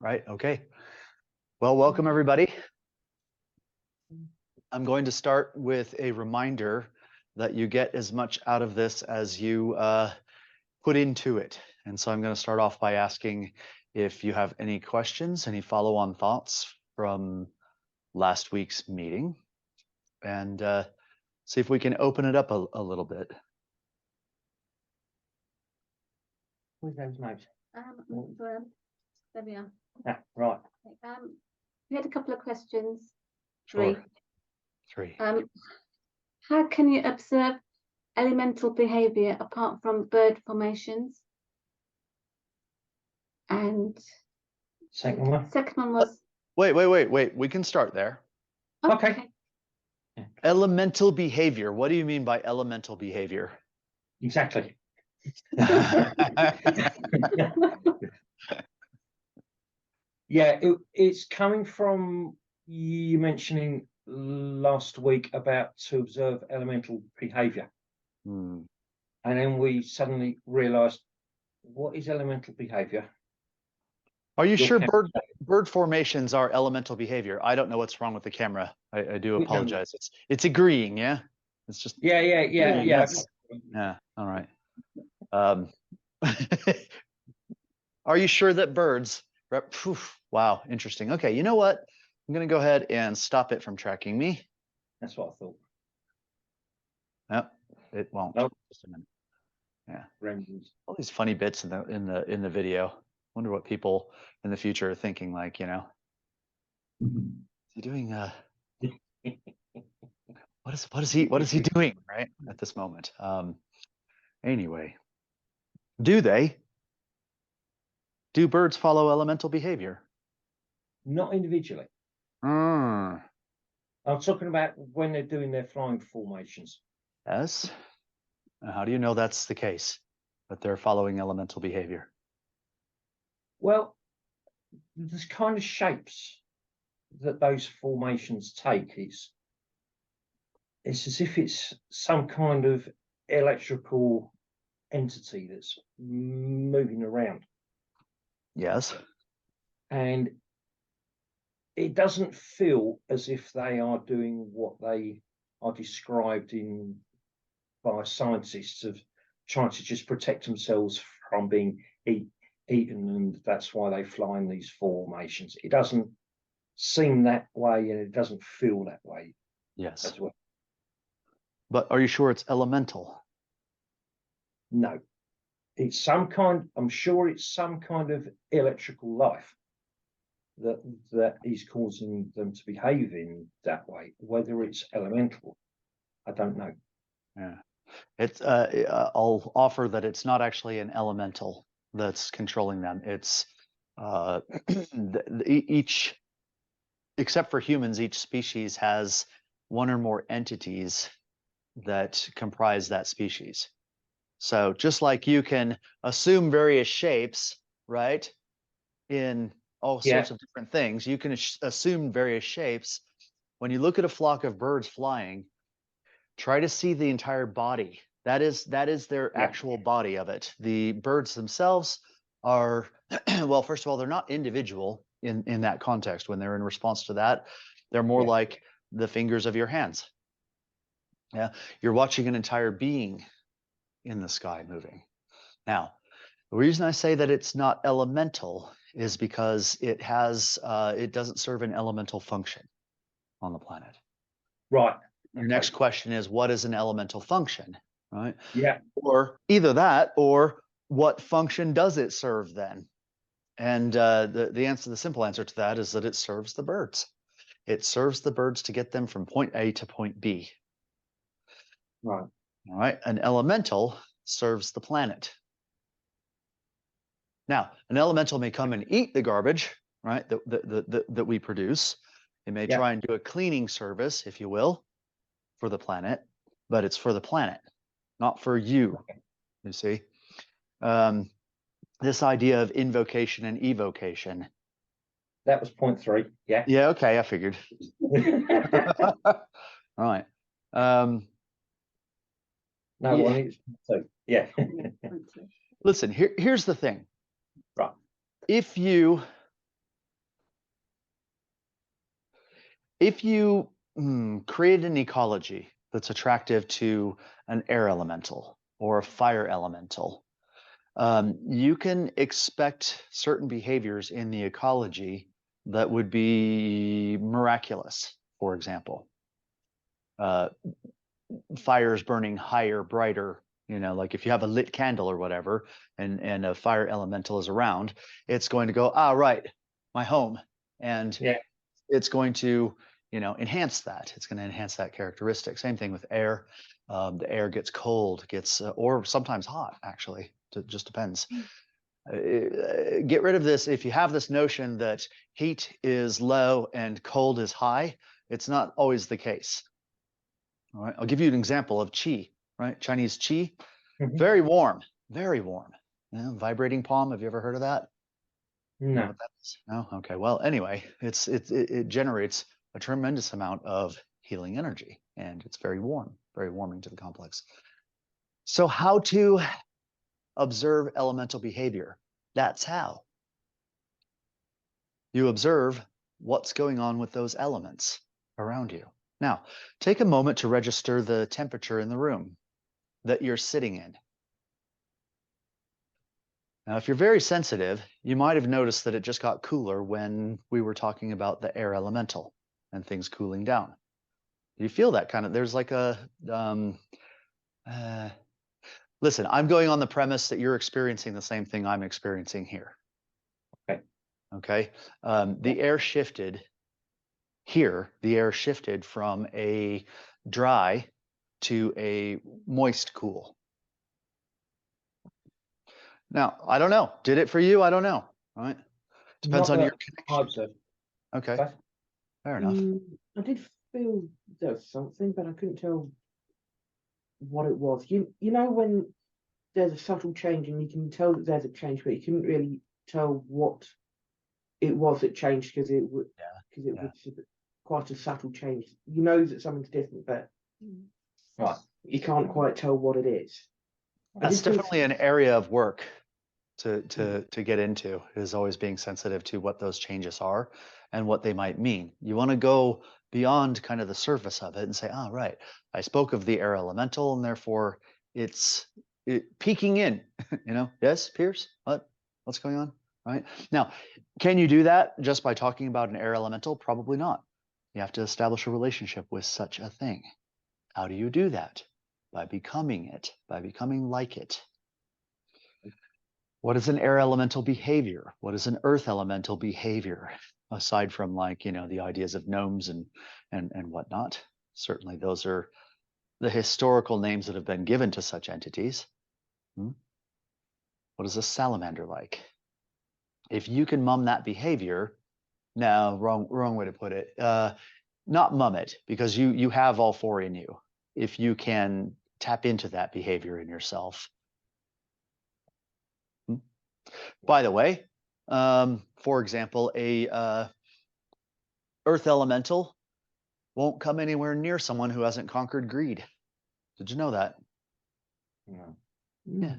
Right. Okay. Well, welcome everybody. I'm going to start with a reminder that you get as much out of this as you put into it. And so I'm going to start off by asking if you have any questions, any follow-on thoughts from last week's meeting, and see if we can open it up a little bit. Who's those notes? There we are. Ah, right. We had a couple of questions. Sure. Three. Three. How can you observe elemental behavior apart from bird formations? And Second one. second one was Wait. We can start there. Okay. Elemental behavior. What do you mean by elemental behavior? Exactly. Yeah, it's coming from you mentioning last week about to observe elemental behavior. And then we suddenly realized, what is elemental behavior? Are you sure bird formations are elemental behavior? I don't know what's wrong with the camera. I do apologize. It's agreeing, yeah? It's just Yeah. Yeah. All right. Are you sure that birds wow, interesting. Okay, you know what? I'm gonna go ahead and stop it from tracking me. That's what I thought. Yep, it won't. Nope. Just a minute. Yeah. Remnants. All these funny bits in the video. Wonder what people in the future are thinking, like, you know. Is he doing what is he doing right at this moment? Anyway. Do birds follow elemental behavior? Not individually. I'm talking about when they're doing their flying formations. Yes. How do you know that's the case, that they're following elemental behavior? Well, there's kind of shapes that those formations take. It's as if it's some kind of electrical entity that's moving around. Yes. And it doesn't feel as if they are doing what they are described in by scientists of trying to just protect themselves from being eaten, and that's why they fly in these formations. It doesn't seem that way, and it doesn't feel that way. Yes. As well. But are you sure it's elemental? No. It's some kind, I'm sure it's some kind of electrical life that is causing them to behave in that way. Whether it's elemental, I don't know. Yeah. It's I'll offer that it's not actually an elemental that's controlling them. It's each, except for humans, each species has one or more entities that comprise that species. So just like you can assume various shapes, right, in all sorts of different things, you can assume various shapes. When you look at a flock of birds flying, try to see the entire body. That is their actual body of it. The birds themselves are, well, first of all, they're not individual in that context. When they're in response to that, they're more like the fingers of your hands. Yeah, you're watching an entire being in the sky moving. Now, the reason I say that it's not elemental is because it doesn't serve an elemental function on the planet. Right. Your next question is, what is an elemental function, right? Yeah. Or either that, or what function does it serve then? And the simple answer to that is that it serves the birds. It serves the birds to get them from point A to point B. Right. All right. An elemental serves the planet. Now, an elemental may come and eat the garbage, right, that we produce. It may try and do a cleaning service, if you will, for the planet, but it's for the planet, not for you, you see. This idea of invocation and evocation. That was point 3, yeah. Yeah, okay, I figured. All right. No one is, so, yeah. Listen, here's the thing. Right. If you If you create an ecology that's attractive to an air elemental or a fire elemental, you can expect certain behaviors in the ecology that would be miraculous. For example, fires burning higher, brighter. Like if you have a lit candle or whatever, and a fire elemental is around, it's going to go, right, my home, and Yeah. it's going to enhance that. It's going to enhance that characteristic. Same thing with air. The air gets cold, gets or sometimes hot. Actually, it just depends. Get rid of this. If you have this notion that heat is low and cold is high, it's not always the case. All right, I'll give you an example of qi. Right, Chinese qi, Mhm. very warm, very warm. Vibrating palm. Have you ever heard of that? You know No. what that is? No? Okay. Well, anyway, it generates a tremendous amount of healing energy, and it's very warm, very warming to the complex. So how to observe elemental behavior? That's how. You observe what's going on with those elements around you. Now, take a moment to register the temperature in the room that you're sitting in. Now, if you're very sensitive, you might have noticed that it just got cooler when we were talking about the air elemental and things cooling down. You feel that kind of, there's like a, listen, I'm going on the premise that you're experiencing the same thing I'm experiencing here. Okay. Okay. The air shifted here, the air shifted from a dry to a moist cool. Now, I don't know. Did it for you? I don't know. Right? Depends on your connection. Okay. But, Fair enough. I did feel there was something, but I couldn't tell what it was. You know when there's a subtle change and you can tell that there's a change, but you couldn't really tell what it was that changed because it was quite a subtle change. You know that something's different, but right, you can't quite tell what it is. That's definitely an area of work to get into, is always being sensitive to what those changes are and what they might mean. You want to go beyond kind of the surface of it and say, right, I spoke of the air elemental and therefore it's peeking in, yes, Pierce, what's going on? Right now, can you do that just by talking about an air elemental? Probably not. You have to establish a relationship with such a thing. How do you do that? By becoming it, by becoming like it. What is an air elemental behavior? What is an earth elemental behavior? Aside from the ideas of gnomes and whatnot. Certainly those are the historical names that have been given to such entities. What is a salamander like? If you can mum that behavior, no, wrong way to put it. Not mum it, because you have all four in you. If you can tap into that behavior in yourself. By the way, for example, a earth elemental won't come anywhere near someone who hasn't conquered greed. Did you know that? No. Yeah.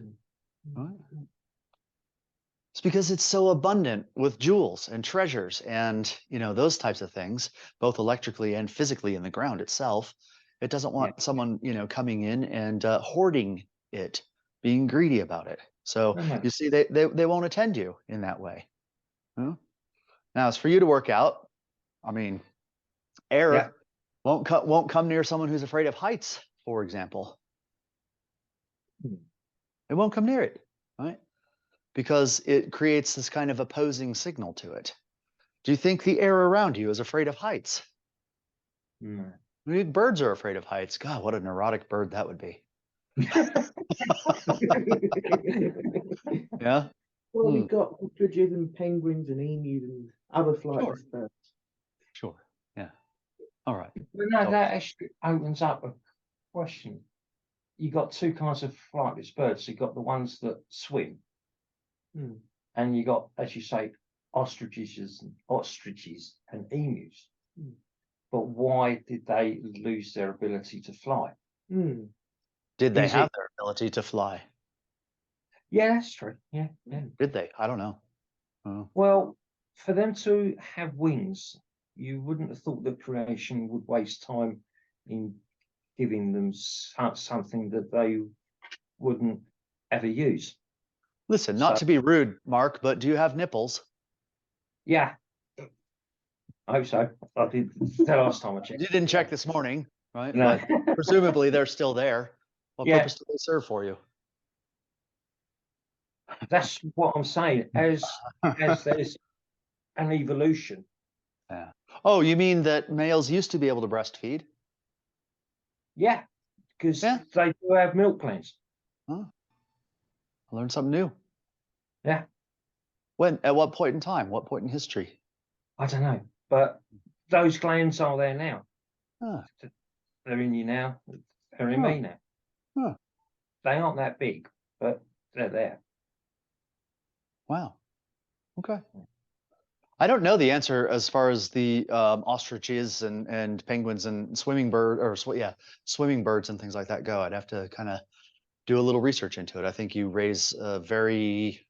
It's because it's so abundant with jewels and treasures and those types of things, both electrically and physically in the ground itself. It doesn't want someone coming in and hoarding it, being greedy about it. So you see, they won't attend you in that way. Now, as for you to work out, I mean, air won't come near someone who's afraid of heights, for example. It won't come near it, right? Because it creates this kind of opposing signal to it. Do you think the air around you is afraid of heights? No. Birds are afraid of heights. God, what a neurotic bird that would be. Yeah. Well, we've got ostriches and penguins and emus and other flightless birds. Sure. Yeah. All right. Well, no, that actually opens up a question. You've got two kinds of flightless birds. You've got the ones that swim, and you got, as you say, ostriches and emus. But why did they lose their ability to fly? Did they have their ability to fly? Yeah, that's true. Yeah. Did they? I don't know. Oh. Well, for them to have wings, you wouldn't have thought that creation would waste time in giving them something that they wouldn't ever use. Listen, not So- to be rude, Mark, but do you have nipples? Yeah, I hope so. I did the last time I checked. You didn't check this morning, right? No. But presumably they're still there. What Yeah. purpose do they serve for you? That's what I'm saying. As there's an evolution. Yeah. Oh, you mean that males used to be able to breastfeed? Yeah, because Yeah. they do have milk glands. I learned something new. Yeah. When? At what point in time? What point in history? I don't know, but those glands are there now. Huh. They're in you now. They're in Huh. me now. Huh. They aren't that big, but they're there. Wow. Okay. I don't know the answer as far as the ostriches and penguins and swimming swimming birds and things like that go. I'd have to kind of do a little research into it. I think you raise a very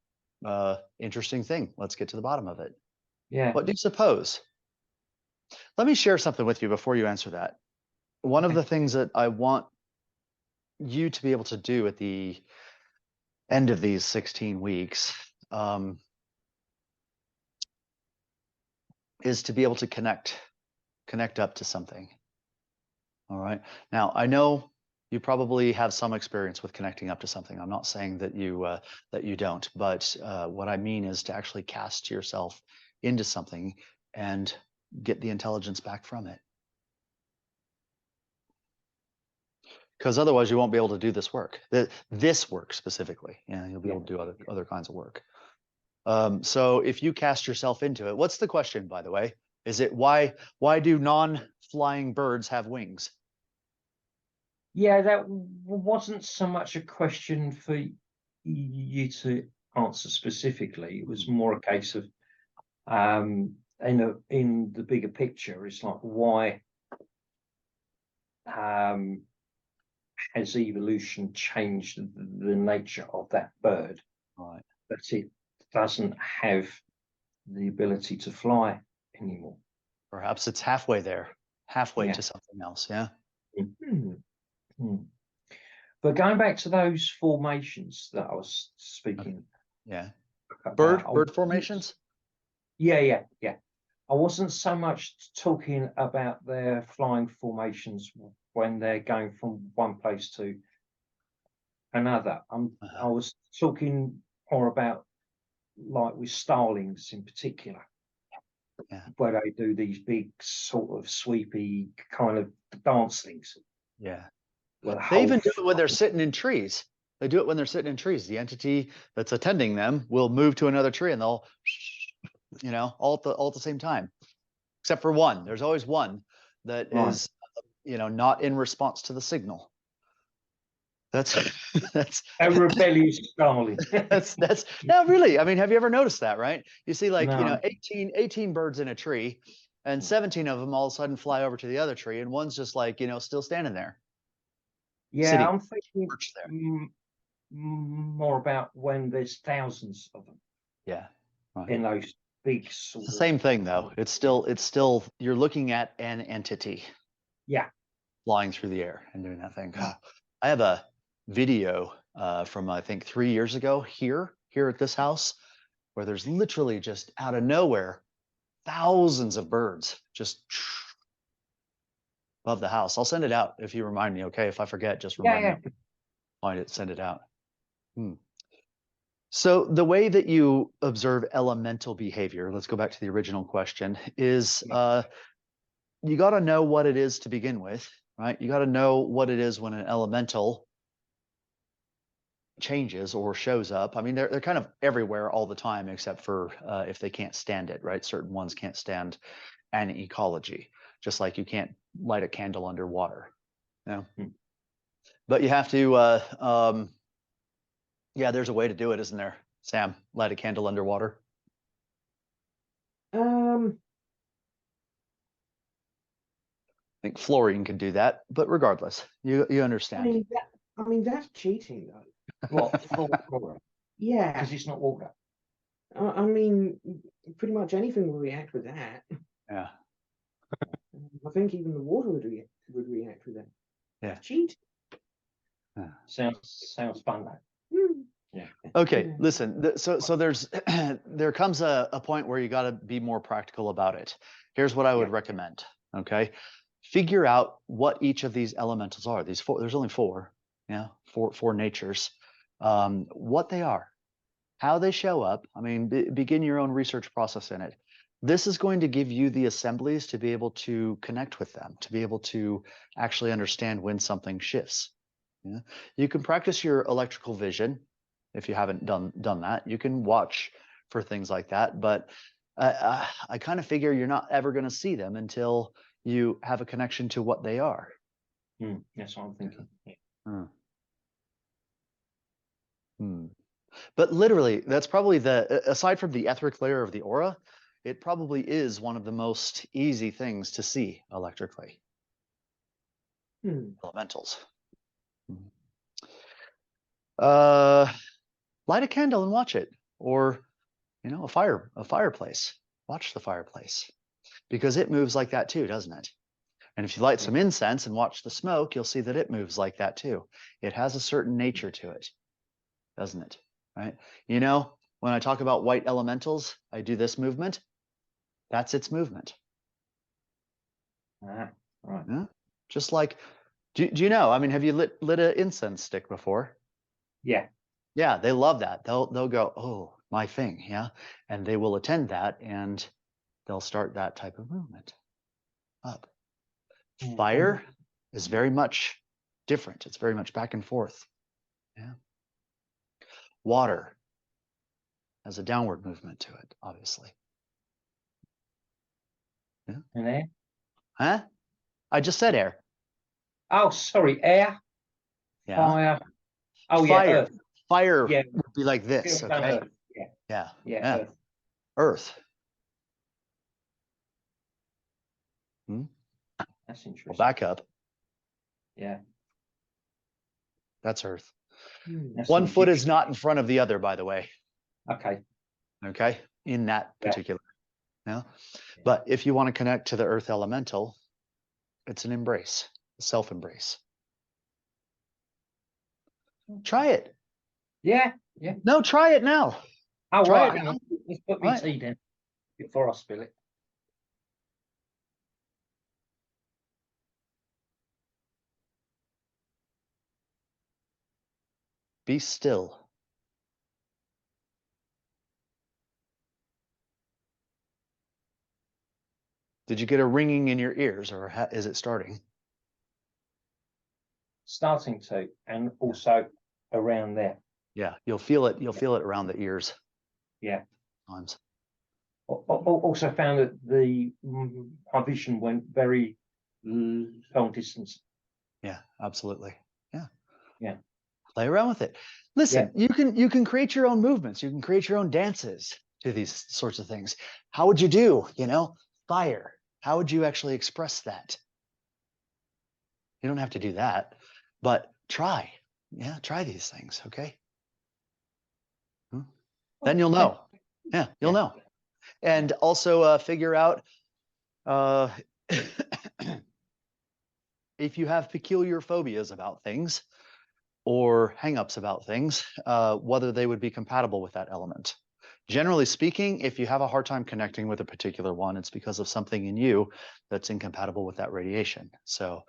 interesting thing. Let's get to the bottom of it. Yeah. What do you suppose? Let me share something with you before you answer that. One of Okay. the things that I want you to be able to do at the end of these 16 weeks is to be able to connect up to something. All right. Now, I know you probably have some experience with connecting up to something. I'm not saying that you don't, but what I mean is to actually cast yourself into something and get the intelligence back from it. Because otherwise you won't be able to do this work. This work specifically. Yeah, you'll be able to do other kinds of work. So if you cast yourself into it, what's the question, by the way? Is it why do non-flying birds have wings? Yeah, that wasn't so much a question for you to answer specifically. It was more a case of in the bigger picture, it's like why has evolution changed the nature of that bird, Right. that it doesn't have the ability to fly anymore? Perhaps it's halfway there, halfway Yeah. to something else. Yeah. But going back to those formations that I was speaking Yeah. about, Bird formations? Yeah. I wasn't so much talking about their flying formations when they're going from one place to another. I was talking more about like with starlings in particular, where they do these big sort of sweepy kind of dance things. Yeah. Where the They even whole do it when they're sitting in trees. They do it when they're sitting in trees. The entity that's attending them will move to another tree and they'll, all at the same time, except for one. There's always one that Right. is, not in response to the signal. That's a rebellious starling. that's no, really. I mean, have you ever noticed that, right? You see like, No. 18 birds in a tree and 17 of them all of a sudden fly over to the other tree and one's just like, still standing there. Yeah, Sitting I'm thinking perched there. more about when there's thousands of them Yeah. Right. in those big sort It's the of. same thing though. It's still you're looking at an entity. Yeah. Flying through the air and doing that thing. I have a video from I think 3 years ago here at this house where there's literally just out of nowhere thousands of birds just above the house. I'll send it out if you remind me. Okay, if I forget, just remind me. Find it, send it out. So the way that you observe elemental behavior, let's go back to the original question, is you got to know what it is to begin with, right? You got to know what it is when an elemental changes or shows up. I mean, they're kind of everywhere all the time, except for if they can't stand it, right? Certain ones can't stand an ecology, just like you can't light a candle underwater. But you have to, there's a way to do it, isn't there, Sam? Light a candle underwater. Um, I think fluorine can do that, but regardless, you I understand. mean that's cheating though. What? Water? Yeah. Because it's not water. I mean, pretty much anything will react with that. Yeah. I think even the water would react with that. Yeah. Cheat. Sounds fun though. Hmm. Yeah. Okay, Yeah. listen. So there's there comes a point where you got to be more practical about it. Here's what I would Yeah. recommend. Okay, figure out what each of these elementals are. These four. There's only four. Yeah, four natures. What they are, how they show up. I mean, begin your own research process in it. This is going to give you the assemblies to be able to connect with them, to be able to actually understand when something shifts. Yeah. You can practice your electrical vision if you haven't done that. You can watch for things like that, but I kind of figure you're not ever going to see them until you have a connection to what they are. That's what I'm thinking. Yeah. But literally, that's probably aside from the etheric layer of the aura, it probably is one of the most easy things to see electrically. Elementals. Light a candle and watch it, or a fireplace. Watch the fireplace, because it moves like that too, doesn't it? And if you light some incense and watch the smoke, you'll see that it moves like that too. It has a certain nature to it, doesn't it? Right? When I talk about white elementals, I do this movement. That's its movement. Right. Yeah? Just like, do you know? I mean, have you lit an incense stick before? Yeah. Yeah, they love that. They'll go, oh, my thing, yeah, and they will attend that, and they'll start that type of movement up. Fire is very much different. It's very much back and forth. Yeah. Water has a downward movement to it, obviously. Yeah. And air? Huh? I just said air. Oh, sorry, air, Yeah. fire. Oh, Fire. yeah, earth. Fire Yeah. would be like this, Feel down okay? earth. Yeah. Yeah. Yeah. Earth. Earth. That's Well, interesting. back up. Yeah. That's Earth. That's One the foot is Egyptian. not in front of the other, by the way. Okay. Okay. In that Yeah. particular. Yeah. But if you want to connect to the Earth elemental, it's an embrace, a self-embrace. Try it. Yeah. Yeah. No, try it now. Oh, Try right. it Hang now. on. Let's put me Right. tea down before I spill it. Be still. Did you get a ringing in your ears, or is it starting? Starting to, and also around there. Yeah, you'll feel it. You'll feel it around the ears. Yeah. Times. Also found that my vision went very long distance. Yeah, absolutely. Yeah. Yeah. Play around with it. Listen, you can create your own movements. You can create your own dances to these sorts of things. How would you do? Fire. How would you actually express that? You don't have to do that, but try. Yeah, try these things. Okay. Then you'll know. Yeah, you'll know. And also figure out if you have peculiar phobias about things or hangups about things, whether they would be compatible with that element. Generally speaking, if you have a hard time connecting with a particular one, it's because of something in you that's incompatible with that radiation. So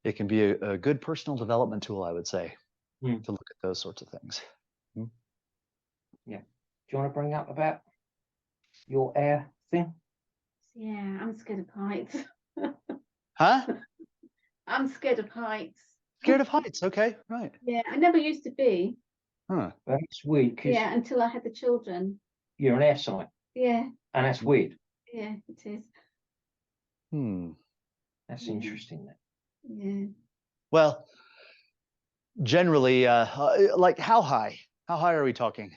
it can be a good personal development tool, I would say, to look at those sorts of things. Yeah. Do you want to bring up about your air thing? Yeah, I'm scared of heights. Huh? I'm scared of heights. Scared of heights. Okay, right. Yeah, I never used to be. Huh. That's weird because Yeah, until I had the children. you're an air sign, Yeah, and that's weird. yeah, it is. That's Yeah. interesting. Then. Yeah. Well, generally, like how high? How high are we talking?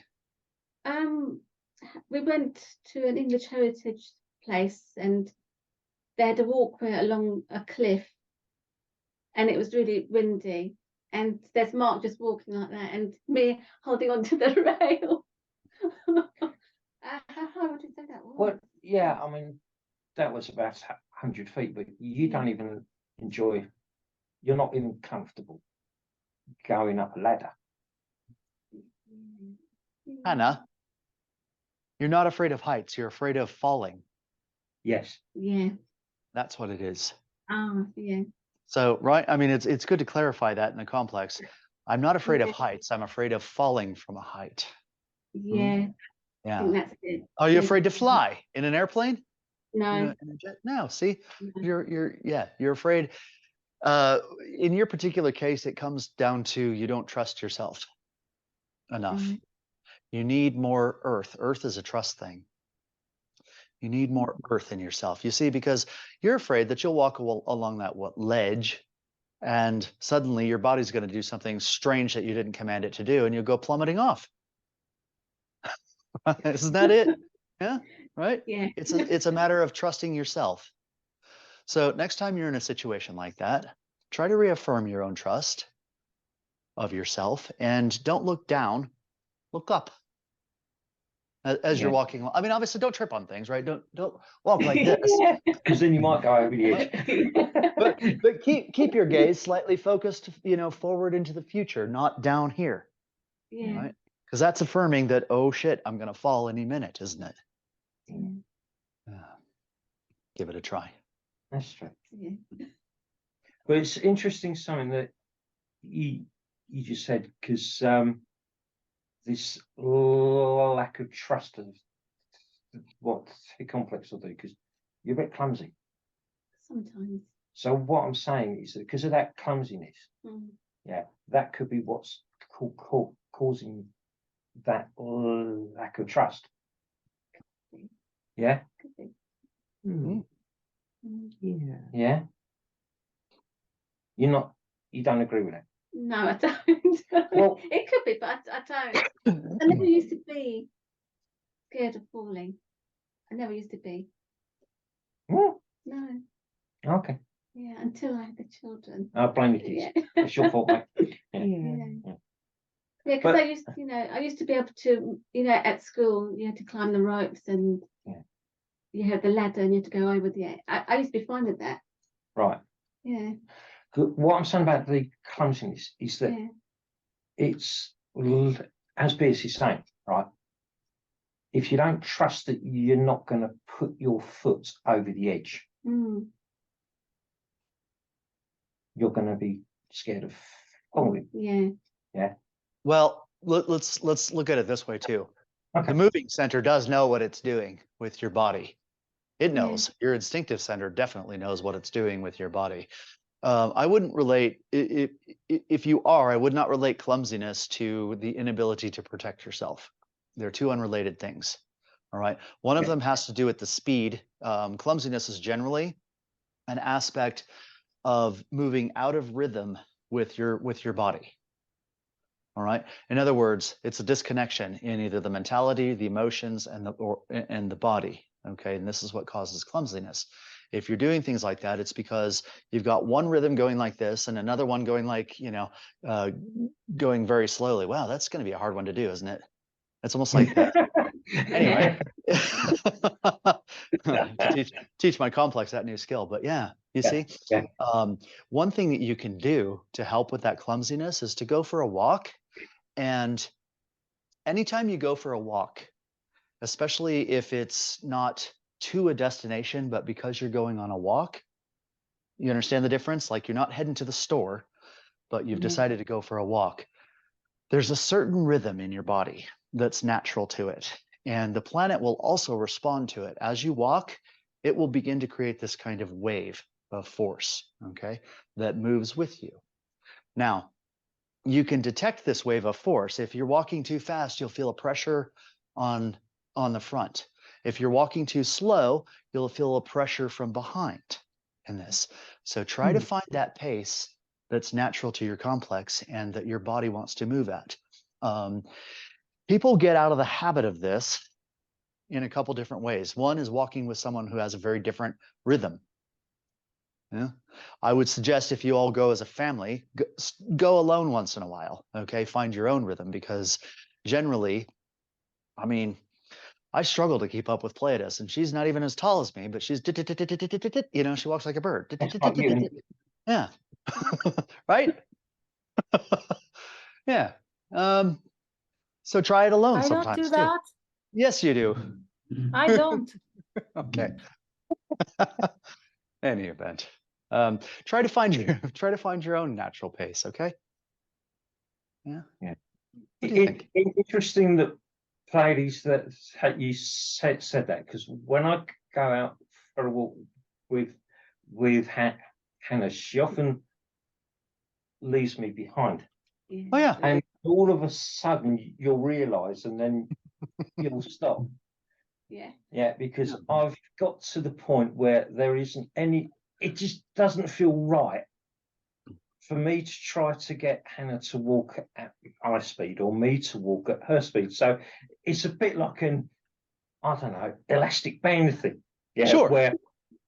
We went to an English heritage place and they had a walkway along a cliff and it was really windy and there's Mark just walking like that and me holding onto the rail. How high would you say that was? Well, yeah, I mean, that was about 100 feet, but you don't even enjoy, you're not even comfortable going up a ladder. Hannah, you're not afraid of heights. You're afraid of falling. Yes. Yeah. That's what it is. Ah, yeah. So, right. I mean, it's good to clarify that in the complex. I'm not afraid of Yeah. heights. I'm afraid of falling from a height. Yeah. I Yeah. think that's it. Are you Yeah. afraid to fly in an airplane? No. In a jet? No. See, No. you're afraid. In your particular case, it comes down to you don't trust yourself enough. Right. You need more earth. Earth is a trust thing. You need more earth in yourself. You see, because you're afraid that you'll walk along that ledge, and suddenly your body's going to do something strange that you didn't command it to do, and you'll go plummeting off. Isn't that it? Yeah, right? Yeah. It's a matter of trusting yourself. So next time you're in a situation like that, try to reaffirm your own trust of yourself and don't look down, look up as you're walking. I mean, obviously don't trip on things, right? Don't walk like this. Because then you might go over the edge. But keep your gaze slightly focused, forward into the future, not down here. Yeah. Right? Because that's affirming that, oh shit, I'm gonna fall any minute, isn't it? Yeah. Give it a try. That's true. Yeah. But it's interesting something that you just said, because this lack of trust of what the complex will do, because you're a bit clumsy. Sometimes. So what I'm saying is that because of that clumsiness, Mm. yeah, that could be what's causing that lack of trust. Yeah. Could be. Hmm. Mm. Yeah. Yeah. You don't agree with it? No, I don't. Well- it could be, but I don't. I never used to be scared of falling. I never used to be. Hmm. No. Okay. Yeah, until I had the children. I'll blame the kids. Yeah. It's your fault, mate. Yeah. Yeah. Yeah. Yeah, because But- I used to be able to, at school, you had to climb the ropes and Yeah. you had the ladder and you had to go over the. I used to be fine with that. Right. Yeah. What I'm saying about the clumsiness is that Yeah. it's, as Pierce is saying, right? If you don't trust that you're not going to put your foot over the edge, Mm. you're going to be scared of falling. Yeah. Well, let's look at it this way too. Okay. The moving center does know what it's doing with your body. It Yeah. knows. Your instinctive center definitely knows what it's doing with your body. I wouldn't relate, if you are, I would not relate clumsiness to the inability to protect yourself. They're two unrelated things. All right. One of Yeah. them has to do with the speed. Clumsiness is generally an aspect of moving out of rhythm with your body. All right. In other words, it's a disconnection in either the mentality, the emotions, and the body. Okay. And this is what causes clumsiness. If you're doing things like that, it's because you've got one rhythm going like this and another one going like, going very slowly. Wow, that's going to be a hard one to do, isn't it? It's almost like that. Anyway, to teach my complex that new skill. But yeah, you see, one thing that you can do to help with that clumsiness is to go for a walk. And anytime you go for a walk, especially if it's not to a destination, but because you're going on a walk, you understand the difference? Like you're not heading to the store, but you've decided to go for a walk. There's a certain rhythm in your body that's natural to it. And the planet will also respond to it. As you walk, it will begin to create this kind of wave of force, okay, that moves with you. Now, you can detect this wave of force. If you're walking too fast, you'll feel a pressure on the front. If you're walking too slow, you'll feel a pressure from behind in this. So try to find that pace that's natural to your complex and that your body wants to move at. People get out of the habit of this in a couple different ways. One is walking with someone who has a very different rhythm. Yeah. I would suggest if you all go as a family, go alone once in a while, okay? Find your own rhythm, because generally, I mean, I struggle to keep up with Pleiades, and she's not even as tall as me, but she's, you know, she walks like a bird. That's like you. Yeah. Right? Yeah. So try it alone I don't sometimes do too. that. Yes, you do. I don't. Okay. Any event. Try to find your own natural pace, okay? Yeah. Yeah. What do you think? Interesting that Pleiades that you said that, because when I go out for a walk with Hannah, she often leaves me behind, Oh yeah. and all of a sudden you'll realise, and then you'll stop. Yeah. Because I've got to the point where there isn't any. It just doesn't feel right for me to try to get Hannah to walk at my speed or me to walk at her speed. So it's a bit like an, I don't know, elastic band thing. Yeah, Sure. where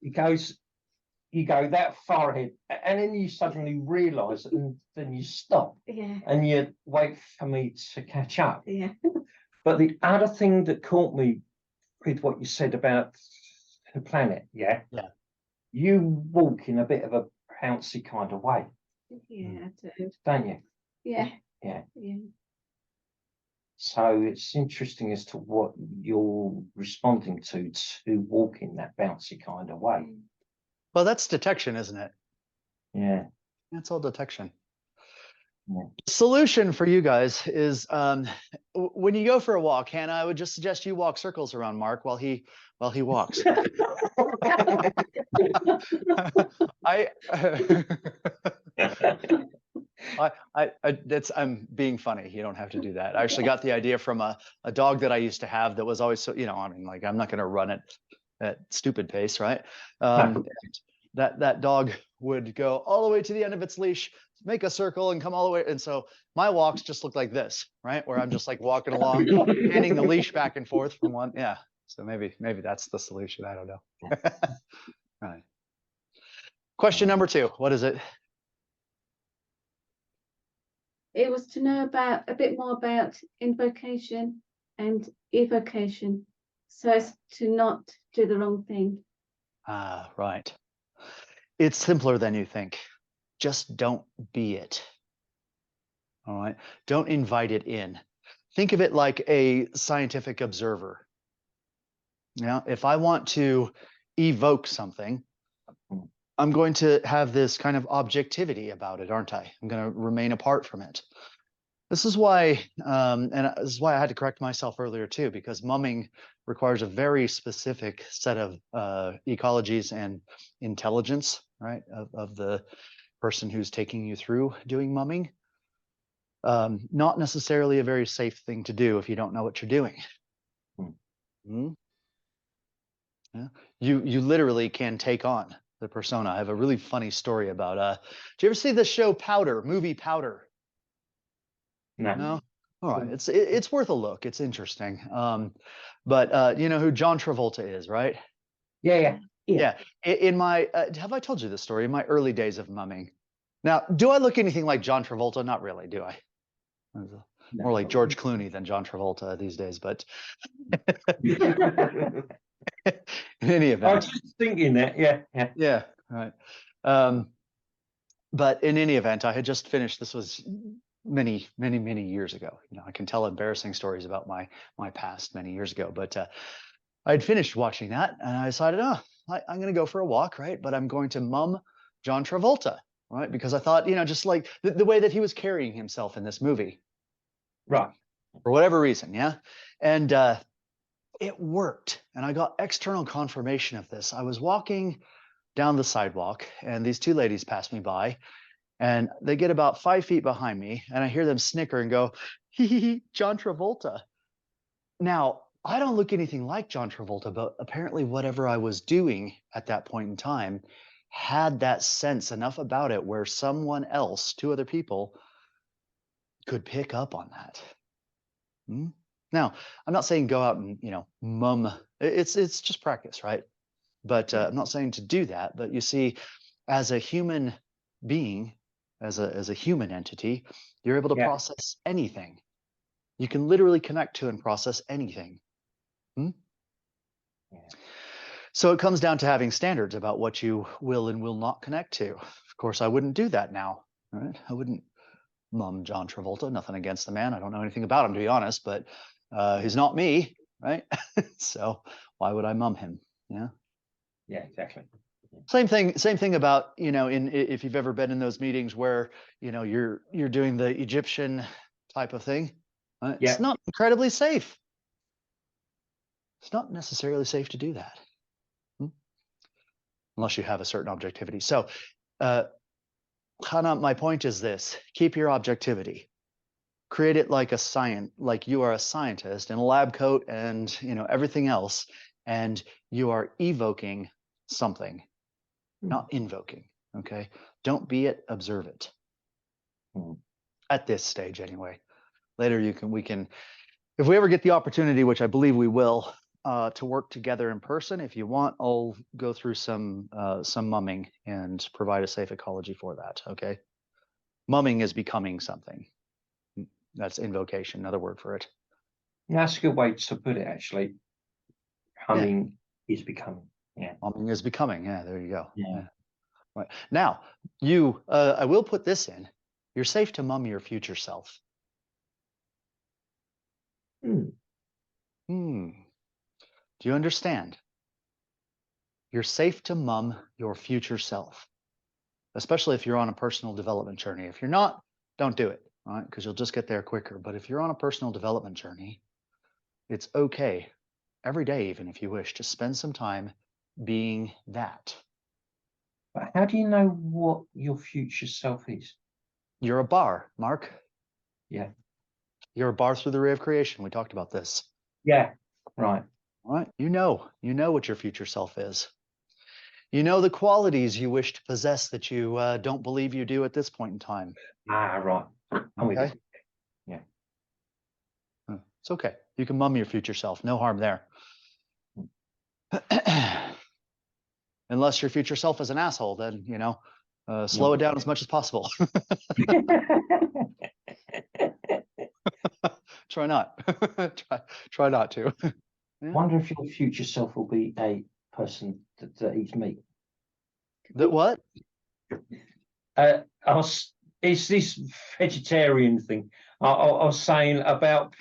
you go that far ahead, and then you suddenly realise it, and then you stop. Yeah. And you wait for me to catch up. Yeah. But the other thing that caught me with what you said about the planet, Yeah. you walk in a bit of a bouncy kind of way, Yeah, I do. don't you? Yeah. Yeah. Yeah. So it's interesting as to what you're responding to walk in that bouncy kind of way. Well, that's detection, isn't it? Yeah. That's all detection. Yeah. Solution for you guys is when you go for a walk, Hannah, I would just suggest you walk circles around Mark while he walks. I'm being funny. You don't have to do that. I actually got the idea from a dog that I used to have that was always so, I mean, like, I'm not going to run it at stupid pace, right? That dog would go all the way to the end of its leash, make a circle, and come all the way. And so my walks just look like this, right? Where I'm just like walking along, handing the leash back and forth from one. Yeah. So maybe that's the solution. I don't know. All right. Question number 2. What is it? It was to know a bit more about invocation and evocation, so as to not do the wrong thing. Ah, right. It's simpler than you think. Just don't be it. All right. Don't invite it in. Think of it like a scientific observer. Now, if I want to evoke something, I'm going to have this kind of objectivity about it, aren't I? I'm going to remain apart from it. This is why, and this is why I had to correct myself earlier too, because mumming requires a very specific set of ecologies and intelligence, right, of the person who's taking you through doing mumming. Not necessarily a very safe thing to do if you don't know what you're doing. Mm-hmm. Yeah. You literally can take on the persona. I have a really funny story about do you ever see the show movie Powder? No? All right. It's worth a look. It's interesting. But you know who John Travolta is, right? Yeah. In my have I told you this story? In my early days of mumming. Now, do I look anything like John Travolta? Not really, do I? More like George Clooney than John Travolta these days, but in any event. I was just thinking that, Yeah, right. But in any event, I had just finished, this was many years ago. I can tell embarrassing stories about my past many years ago, but I had finished watching that and I decided, I'm going to go for a walk, right? But I'm going to mum John Travolta, right? Because I thought, just like the way that he was carrying himself in this movie. Right. For whatever reason, yeah. And it worked. And I got external confirmation of this. I was walking down the sidewalk and these 2 ladies passed me by and they get about 5 feet behind me and I hear them snicker and go, hee, John Travolta. Now, I don't look anything like John Travolta, but apparently whatever I was doing at that point in time had that sense enough about it where someone else, 2 other people, could pick up on that. Now, I'm not saying go out and, mum. It's just practice, right? But I'm not saying to do that. But you see, as a human being, as a human entity, you're able to process anything. You can literally connect to and process anything. Hmm? Yeah. So it comes down to having standards about what you will and will not connect to. Of course, I wouldn't do that now, right? I wouldn't mum John Travolta. Nothing against the man. I don't know anything about him, to be honest, but he's not me, right? So why would I mum him? Yeah. Yeah, exactly. Same thing about, if you've ever been in those meetings where, you're doing the Egyptian type of thing. Yeah. It's not incredibly safe. It's not necessarily safe to do that. Unless you have a certain objectivity. So, Hannah, my point is this: keep your objectivity. Create it like like you are a scientist in a lab coat and everything else, and you are evoking something, not invoking. Okay, don't be it, observe it. At this stage, anyway. Later, we can, if we ever get the opportunity, which I believe we will, to work together in person. If you want, I'll go through some mumming and provide a safe ecology for that. Okay, mumming is becoming something. That's invocation, another word for it. That's a good way to put it, actually. Humming is becoming. Yeah. Mumming is becoming. Yeah, there you go. Yeah. Right. Now, I will put this in. You're safe to mum your future self. Do you understand? You're safe to mum your future self, especially if you're on a personal development journey. If you're not, don't do it, right? Because you'll just get there quicker. But if you're on a personal development journey, it's okay every day, even if you wish, to spend some time being that. But how do you know what your future self is? You're a bar, Mark. Yeah. You're a bar through the ray of creation. We talked about this. Yeah. Right. All right. You know what your future self is. You know the qualities you wish to possess that you don't believe you do at this point in time. Right. I'm with Okay. you. Yeah. It's okay. You can mum your future self. No harm there. Unless your future self is an asshole, then, slow it down as much as possible. Try not. try not to. Yeah. Wonder if your future self will be a person that eats meat. That what? It's this vegetarian thing. I was saying about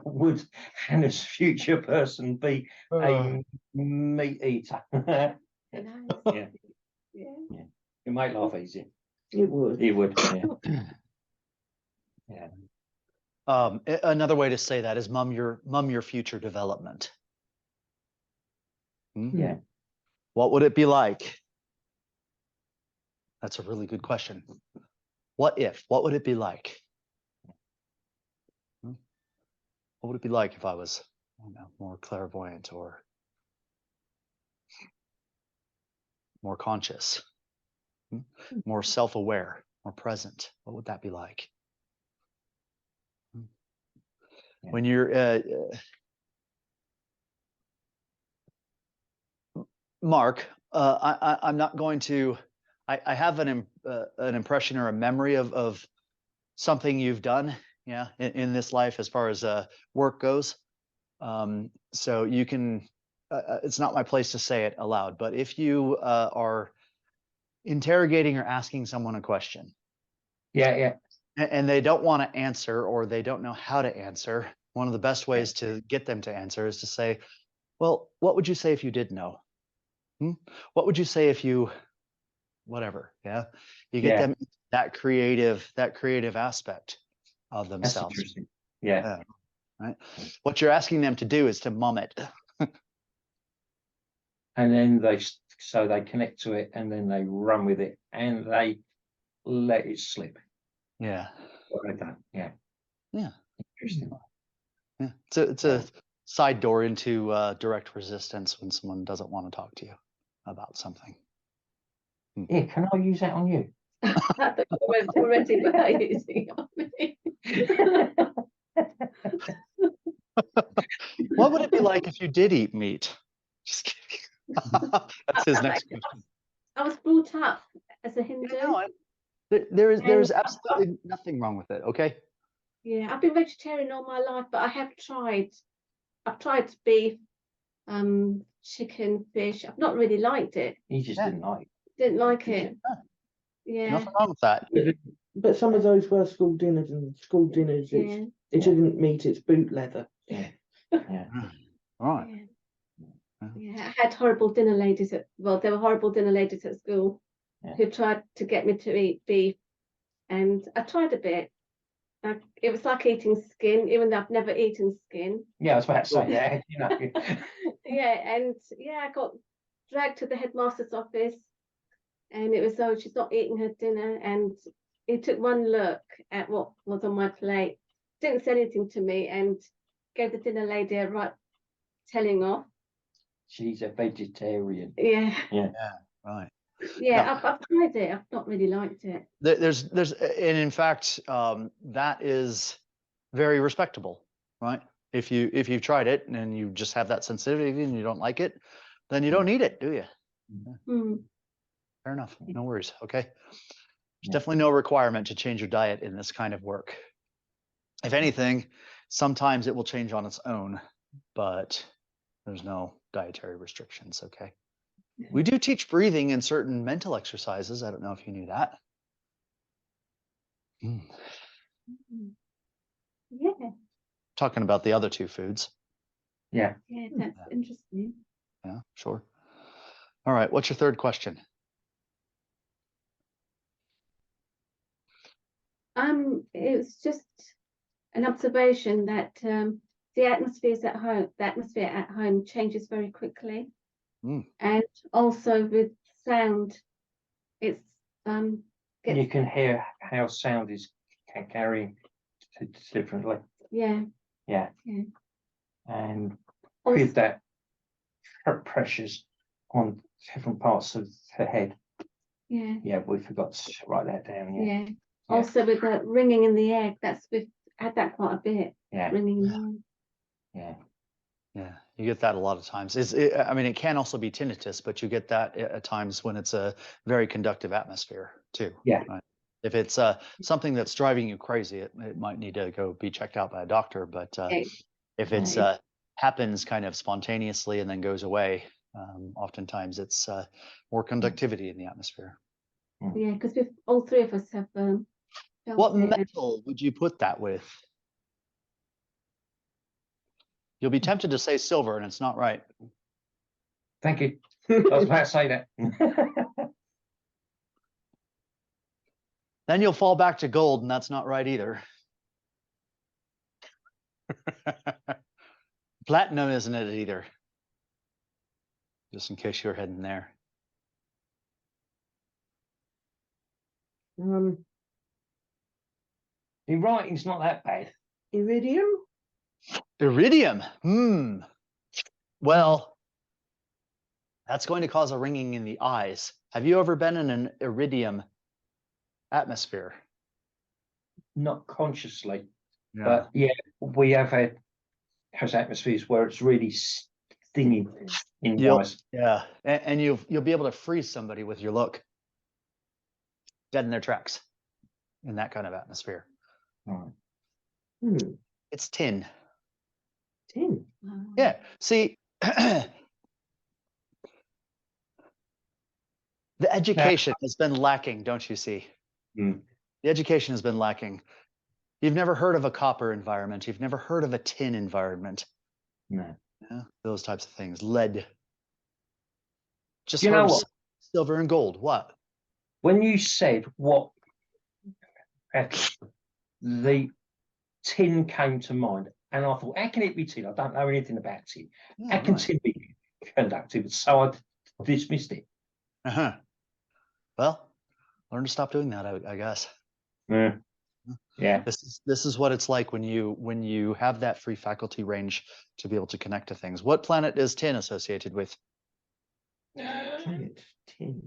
would Hannah's future person be a meat eater? Yeah. Yeah. Yeah. It might laugh easy. It would. It would. Yeah. Yeah. Another way to say that is mum your future development. Yeah. What would it be like? That's a really good question. What would it be like? What would it be like if I was, more clairvoyant or more conscious, more self-aware, more present? What would that be like? Yeah. When you're Mark, I'm not going to. I have an impression or a memory of something you've done, in this life as far as work goes. So you can. It's not my place to say it aloud, but if you are interrogating or asking someone a question, Yeah. and they don't want to answer or they don't know how to answer, one of the best ways to get them to answer is to say, "Well, what would you say if you did know? What would you say if you, whatever?" Yeah, you get them that creative aspect of That's themselves. interesting. Yeah. Right. What you're asking them to do is to mum it. And then they connect to it, and then they run with it, and they let it slip. Yeah. What they've done. Yeah. Yeah. Interesting. Yeah. It's a side door into direct resistance when someone doesn't want to talk to you about something. Yeah. Can I use that on you? I thought you were already about using it on me. What would it be like if you did eat meat? Just kidding. That's his next question. I was brought up as a Hindu. There's absolutely nothing wrong with it. Okay. Yeah, I've been vegetarian all my life, but I've tried beef, chicken, fish. I've not really liked it. He just Yeah. didn't like Didn't like it. Yeah. Nothing wrong with that. it. But some of those were school dinners, and school dinners, Yeah. it didn't meet its boot leather. Yeah. All right. Yeah. Yeah, I had horrible dinner ladies there were horrible dinner ladies at school Yeah. who tried to get me to eat beef, and I tried a bit. It was like eating skin, even though I've never eaten skin. Yeah, I was about to say that. You know. Yeah, and yeah, I got dragged to the headmaster's office, and it was she's not eating her dinner, and he took one look at what was on my plate, didn't say anything to me, and gave the dinner lady a right telling off. She's a vegetarian. Yeah. Right. Yeah, I've tried it. I've not really liked it. There's, and in fact, that is very respectable, right? If you've tried it and you just have that sensitivity and you don't like it, then you don't need it, do you? Hmm. Fair enough. No worries. Okay. There's Yeah. definitely no requirement to change your diet in this kind of work. If anything, sometimes it will change on its own, but there's no dietary restrictions. Okay. We do teach breathing and certain mental exercises. I don't know if you knew that. Yeah, Talking about the other two foods. Yeah. yeah, that's interesting. Yeah, sure. All right. What's your third question? It was just an observation that the atmosphere at home changes very quickly, and also with sound, it's You can hear how sound is carrying differently. yeah. And Also, with that pressures on different parts of the head. yeah, Yeah, we forgot to write that down. Yeah. yeah. Also with the ringing in the egg, we've had that quite a bit. Yeah. Ringing in the egg. Yeah. Yeah, you get that a lot of times. I mean, it can also be tinnitus, but you get that at times when it's a very conductive atmosphere too. Yeah. Right? If it's something that's driving you crazy, it might need to go be checked out by a doctor. But if it's happens kind of spontaneously and then goes away, oftentimes it's more conductivity in the atmosphere. Yeah, because all three of us have felt What it. metal would you put that with? You'll be tempted to say silver, and it's not right. Thank you. I was about to say that. Then you'll fall back to gold, and that's not right either. Platinum isn't it either? Just in case you're heading there. Your writing's not that bad. Iridium? Iridium. Well, that's going to cause a ringing in the eyes. Have you ever been in an iridium atmosphere? Not consciously, but yeah, we have had those atmospheres where it's really stinging in the eyes. Yeah, and you'll be able to freeze somebody with your look, dead in their tracks, in that kind of atmosphere. Right. It's tin. Tin. Yeah. See, the education has been lacking, don't you see? The education has been lacking. You've never heard of a copper environment. You've never heard of a tin environment. No. Yeah, those types of things. Lead. Just You know heard of what? silver and gold. What? When you said what the tin came to mind, and I thought, how can it be tin? I don't know anything about tin. Yeah, How can right. tin be conductive? So I dismissed it. Uh-huh. Well, learn to stop doing that, I guess. Yeah. This is what it's like when you have that free faculty range to be able to connect to things. What planet is tin associated with? Planet. Tin.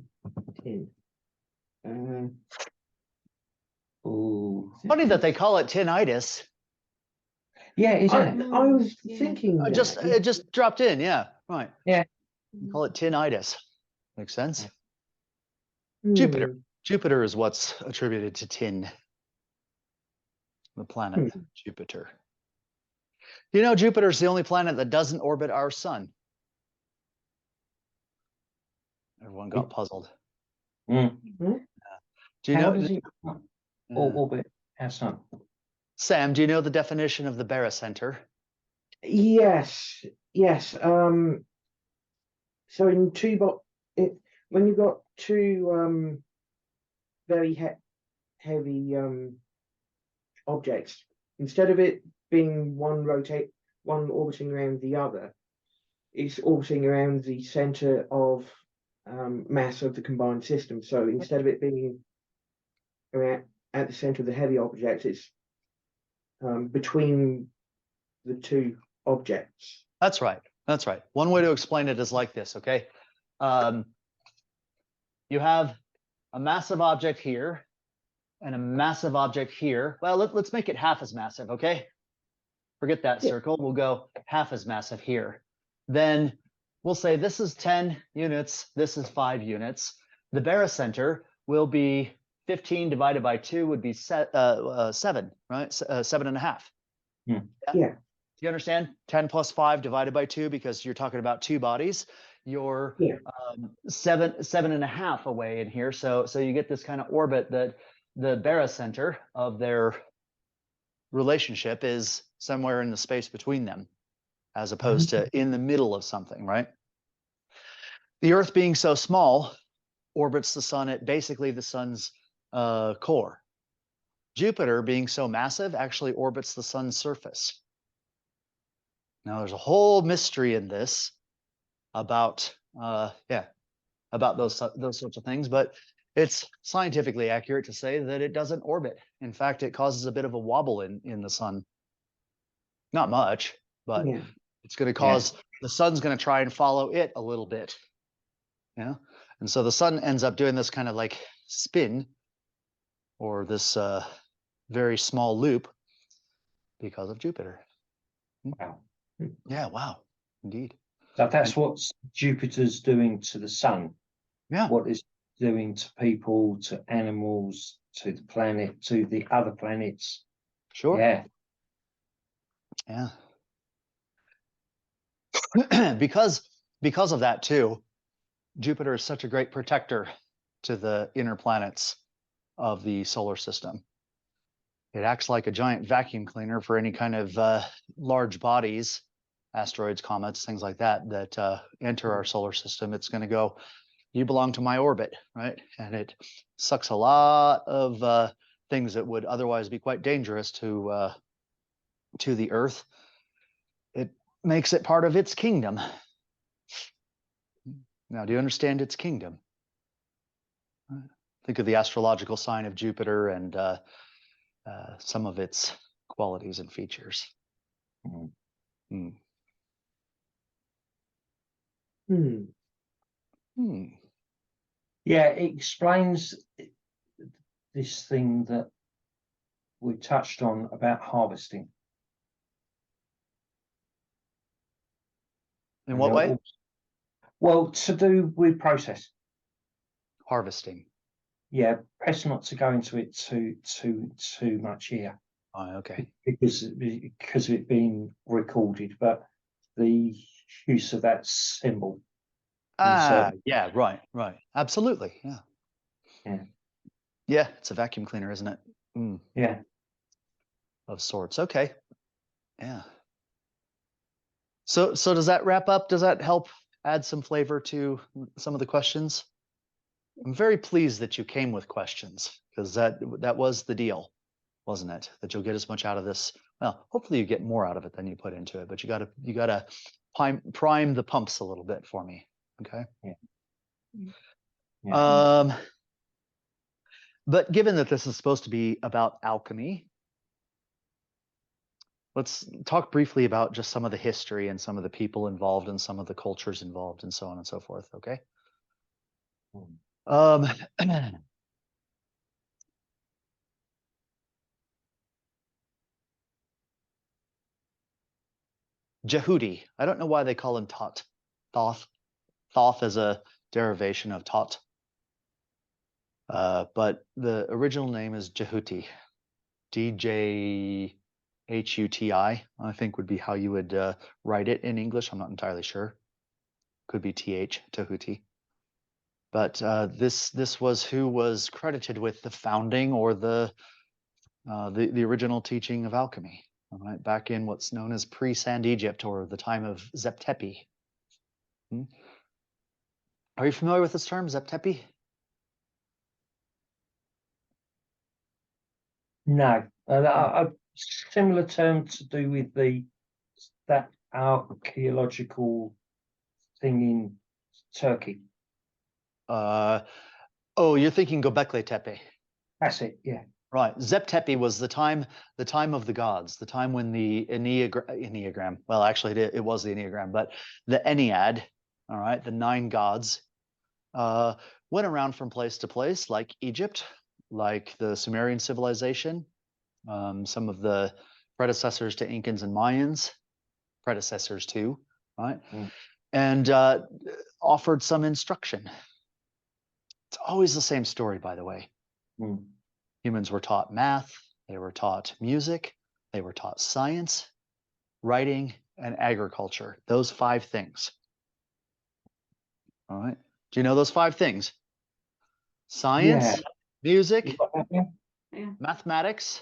Funny that they call it tinnitus. Yeah, is I it? was thinking It that. just dropped in. Yeah, right. Yeah. You call it tinnitus. Makes sense. Hmm. Jupiter is what's attributed to tin. The planet Jupiter. You know, Jupiter is the only planet that doesn't orbit our sun. Everyone got puzzled. Mm. Do you How know, does it Yeah. orbit our sun? Sam, do you know the definition of the barycenter? Yes, yes. So in when you've got two very heavy objects, instead of it being one orbiting around the other, it's orbiting around the center of mass of the combined system. So instead of it being around at the center of the heavy object, it's between the two objects. That's right. That's right. One way to explain it is like this, okay? You have a massive object here and a massive object here. Well, let's make it half as massive, okay? Forget that Yeah. circle. We'll go half as massive here. Then we'll say this is 10 units. This is 5 units. The barycenter will be 15 divided by 2 would be 7, right? 7.5. Yeah. Do you understand? 10 plus 5 divided by 2, because you're talking about two bodies. You're Yeah. 7.5 away in here. So you get this kind of orbit that the barycenter of their relationship is somewhere in the space between them, as opposed to in the middle of something, right? The Earth being so small orbits the sun at basically the sun's core. Jupiter being so massive actually orbits the sun's surface. Now there's a whole mystery in this about those sorts of things, but it's scientifically accurate to say that it doesn't orbit. In fact, it causes a bit of a wobble in the sun. Not much, but Yeah. it's going to cause the sun's going to try and follow it a little bit. Yeah. And so the sun ends up doing this kind of like spin, or this very small loop, because of Jupiter. Wow. Yeah, wow. Indeed. So that's what Jupiter's doing to the sun. Yeah. What it's doing to people, to animals, to the planet, to the other planets. Sure. Yeah. Yeah. because of that too, Jupiter is such a great protector to the inner planets of the solar system. It acts like a giant vacuum cleaner for any kind of large bodies, asteroids, comets, things like that, that enter our solar system. It's going to go, you belong to my orbit, right? And it sucks a lot of things that would otherwise be quite dangerous to the Earth. It makes it part of its kingdom. Now, do you understand its kingdom? Think of the astrological sign of Jupiter and some of its qualities and features. Mm. Mm. Hmm. Hmm. Yeah, it explains this thing that we touched on about harvesting. In what way? Well, to do with process. Harvesting. Yeah, best not to go into it too much here. Oh, okay. Because of it being recorded, but the use of that symbol. Yeah, right. Absolutely. Yeah. Yeah. Yeah, it's a vacuum cleaner, isn't it? Mm. Yeah. Of sorts. Okay. Yeah. So does that wrap up? Does that help add some flavor to some of the questions? I'm very pleased that you came with questions, because that was the deal, wasn't it? That you'll get as much out of this. Well, hopefully you get more out of it than you put into it, but you gotta prime the pumps a little bit for me. Okay. Yeah. But given that this is supposed to be about alchemy, let's talk briefly about just some of the history and some of the people involved and some of the cultures involved and so on and so forth. Okay. Jehudi. I don't know why they call him Tot. Thoth. Thoth is a derivation of Tot. But the original name is Jehuti. DJHUTI, I think would be how you would write it in English. I'm not entirely sure. Could be TH, Tehuti. But this was who was credited with the founding or the original teaching of alchemy. All right, back in what's known as pre-Sand Egypt, or the time of Zep-Tepi. Are you familiar with this term, Zep-Tepi? No, a similar term to do with that archaeological thing in Turkey. Oh, you're thinking Göbekli Tepe. That's it. Yeah. Right. Zep-Tepi was the time of the gods, the time when the Enneagram, well, actually it was the Enneagram, but the Ennead, all right, the 9 gods, went around from place to place, like Egypt, like the Sumerian civilization, some of the predecessors to Incans and Mayans, predecessors too, right? And offered some instruction. It's always the same story, by the way. Humans were taught math, they were taught music, they were taught science, writing, and agriculture. Those 5 things. All right. Do you know those 5 things? Science, music, mathematics,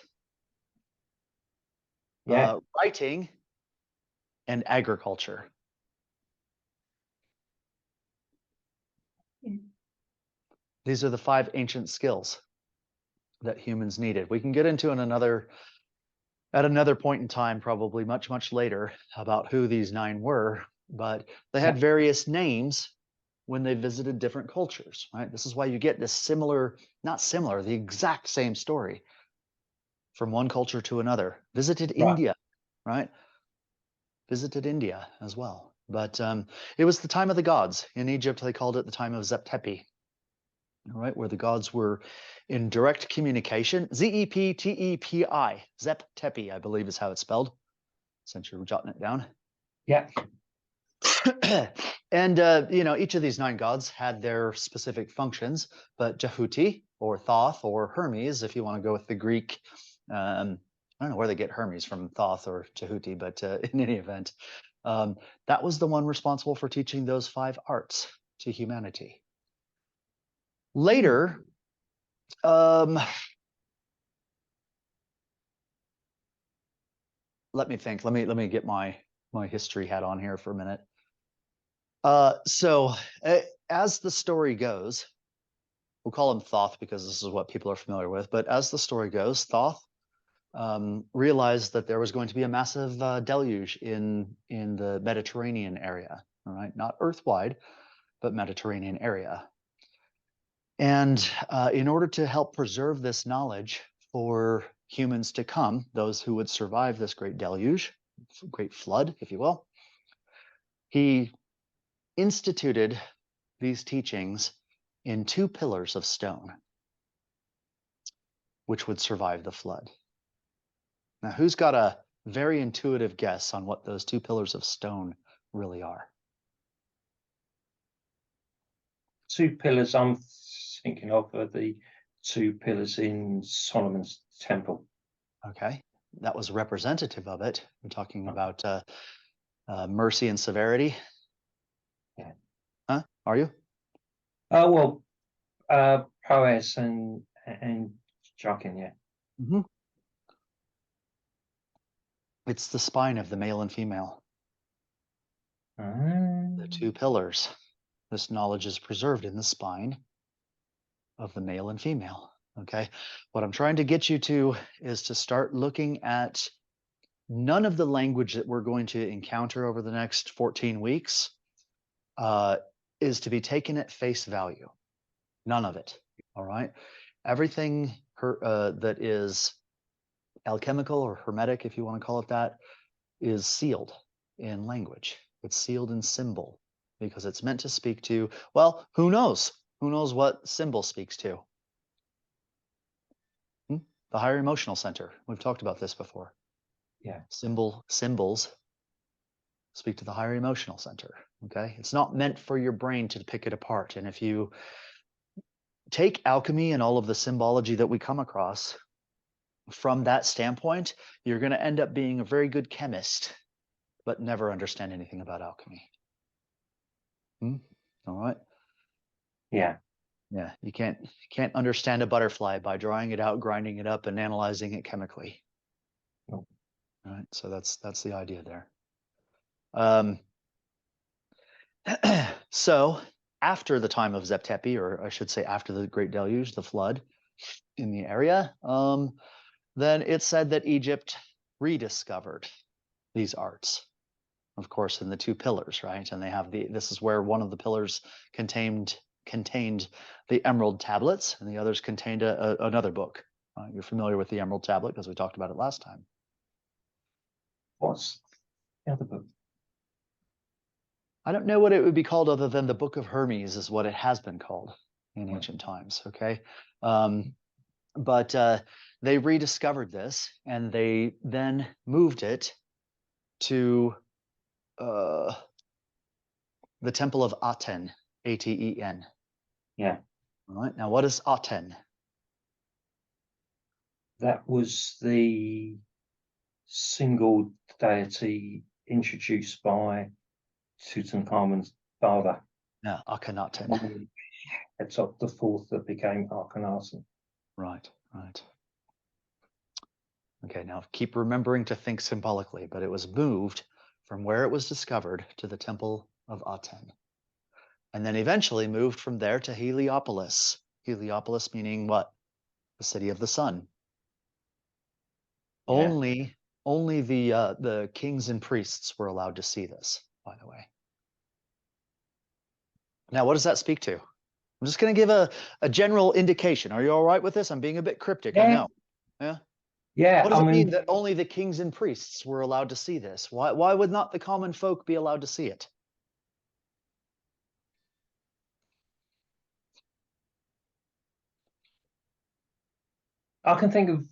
writing, and agriculture. These are the 5 ancient skills that humans needed. We can get into at another point in time, probably much later, about who these 9 were, but they had various names when they visited different cultures, right? This is why you get this the exact same story from one culture to another. Visited India, right? Visited India as well. But it was the time of the gods. In Egypt, they called it the time of Zep-Tepi, all right, where the gods were in direct communication. Zeptepi, Zep-Tepi, I believe is how it's spelled, since you're jotting it down. Yeah. And each of these 9 gods had their specific functions, but Jehuti, or Thoth, or Hermes, if you want to go with the Greek, I don't know where they get Hermes from, Thoth or Jehuti, but in any event, that was the one responsible for teaching those 5 arts to humanity. Later, let me think. Let me get my history hat on here for a minute. So as the story goes, we'll call him Thoth because this is what people are familiar with. But as the story goes, Thoth realized that there was going to be a massive deluge in the Mediterranean area. All right, not Earth-wide, but Mediterranean area. And in order to help preserve this knowledge for humans to come, those who would survive this great deluge, great flood, if you will, he instituted these teachings in 2 pillars of stone, which would survive the flood. Now, who's got a very intuitive guess on what those 2 pillars of stone really are? 2 pillars I'm thinking of are the 2 pillars in Solomon's temple. Okay, that was representative of it. We're talking about mercy and severity. Yeah. Huh? Are you? Oh well, Poes and Jokin, yeah. Mm-hmm. It's the spine of the male and female. The 2 pillars. This knowledge is preserved in the spine of the male and female. Okay. What I'm trying to get you to is to start looking at none of the language that we're going to encounter over the next 14 weeks is to be taken at face value. None of it. All right. Everything that is alchemical or hermetic, if you want to call it that, is sealed in language. It's sealed in symbol because it's meant to speak to, well, who knows? Who knows what symbol speaks to? The higher emotional center. We've talked about this before. Yeah. Symbols speak to the higher emotional center. Okay. It's not meant for your brain to pick it apart. And if you take alchemy and all of the symbology that we come across from that standpoint, you're going to end up being a very good chemist, but never understand anything about alchemy. All right. Yeah. Yeah, you can't understand a butterfly by drawing it out, grinding it up, and analyzing it chemically. No. All right, so that's the idea there. So after the time of Zep-Tepi, or I should say after the Great Deluge, the flood in the area, then it's said that Egypt rediscovered these arts, of course, in the two pillars, right? And they have this is where one of the pillars contained the emerald tablets, and the others contained another book. You're familiar with the emerald tablet because we talked about it last time. What's the other book? I don't know what it would be called other than the Book of Hermes is what it has been called in Right. ancient times. Okay. But they rediscovered this and they then moved it to the temple of Aten, Aten. Yeah, All right. Now, what is Aten? that was the single deity introduced by Tutankhamun's father. Yeah, Akhenaten. On the top, the fourth that became Akhenaten. Right, right. Okay, now keep remembering to think symbolically, but it was moved from where it was discovered to the temple of Aten. And then eventually moved from there to Heliopolis. Heliopolis meaning what? The city of the sun. Yeah. Only the kings and priests were allowed to see this, by the way. Now, what does that speak to? I'm just going to give a general indication. Are you all right with this? I'm being a bit cryptic, I Yeah. know. Yeah. Yeah, What does I it mean, mean that only the kings and priests were allowed to see this? Why would not the common folk be allowed to see it? I can think of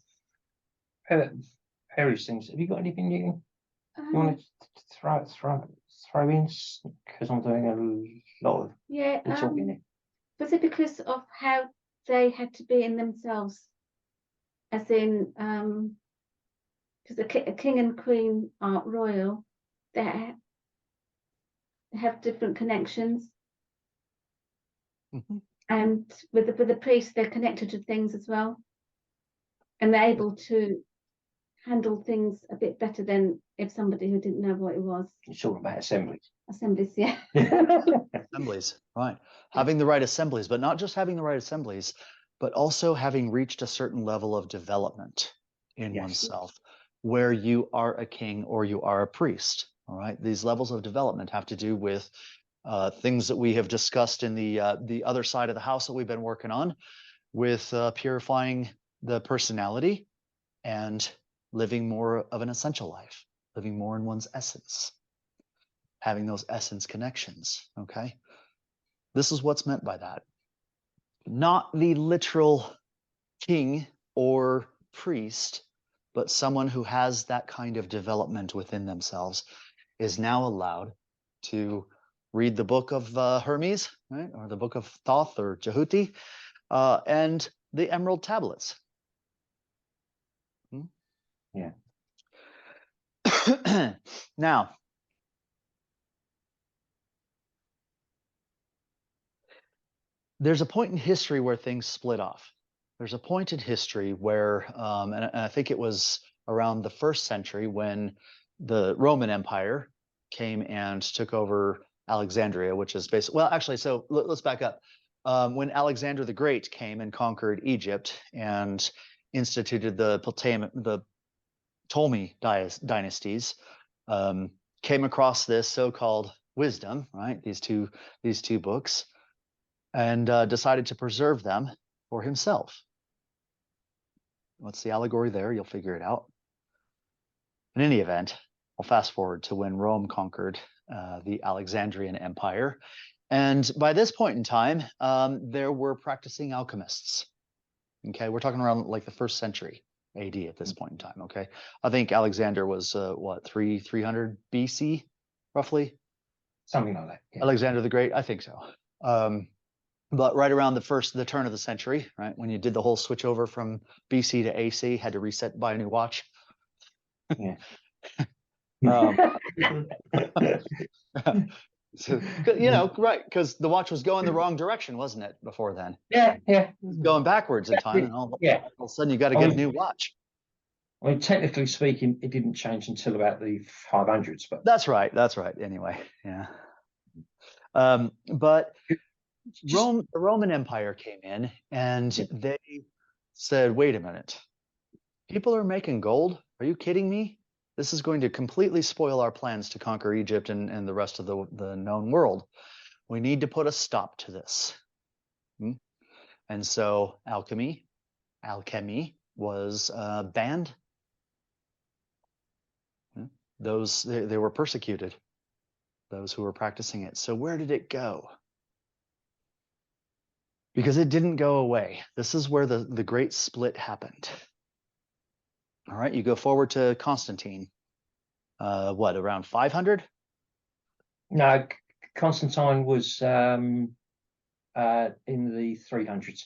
various things. Have you got anything you want to throw in? Because I'm doing a lot of Yeah, talking here. was it because of how they had to be in themselves? As in, because a king and queen are royal, they have different connections. Mhm. And with the priests, they're connected to things as well. And they're able to handle things a bit better than if somebody who didn't know what it was. You're talking about assemblies. Assemblies, yeah. Assemblies, right. Having the right assemblies, but not just having the right assemblies, but also having reached a certain level of development in Yes. oneself where you are a king or you are a priest. All right. These levels of development have to do with things that we have discussed in the other side of the house that we've been working on with purifying the personality and living more of an essential life, living more in one's essence, having those essence connections. Okay. This is what's meant by that. Not the literal king or priest, but someone who has that kind of development within themselves is now allowed to read the book of Hermes, right, or the book of Thoth or Jehuti, and the emerald tablets. Yeah. Now, there's a point in history where things split off. There's a point in history where, and I think it was around the 1st century when the Roman Empire came and took over Alexandria, which is basically, well, actually, so let's back up. When Alexander the Great came and conquered Egypt and instituted the Ptolemy dynasties, came across this so-called wisdom, right? These two books, and decided to preserve them for himself. What's the allegory there? You'll figure it out. In any event, I'll fast forward to when Rome conquered the Alexandrian Empire. And by this point in time, there were practicing alchemists. Okay, we're talking around like the 1st century AD at this point in time. Okay, I think Alexander was what, 300 BC, roughly? Something like that. Yeah. Alexander the Great, I think so. But right around the turn of the century, right, when you did the whole switch over from BC to AC, had to reset, buy a new watch. Yeah. So, you know, right? Because the watch was going the wrong direction, wasn't it? Before then, Yeah, yeah, it was going backwards in time, and yeah. all of a sudden you got to I get a mean, new watch. I mean, technically speaking, it didn't change until about the 500s, but That's right. That's right. Anyway, yeah. But just the Roman Empire came in, and they said, "Wait a minute, people are making gold. Are you kidding me? This is going to completely spoil our plans to conquer Egypt and the rest of the known world. We need to put a stop to this." Hmm? And so alchemy was banned. Hmm? They were persecuted, those who were practicing it. So where did it go? Because it didn't go away. This is where the great split happened. All right, you go forward to Constantine. What, around 500? no. Constantine was in the 300s.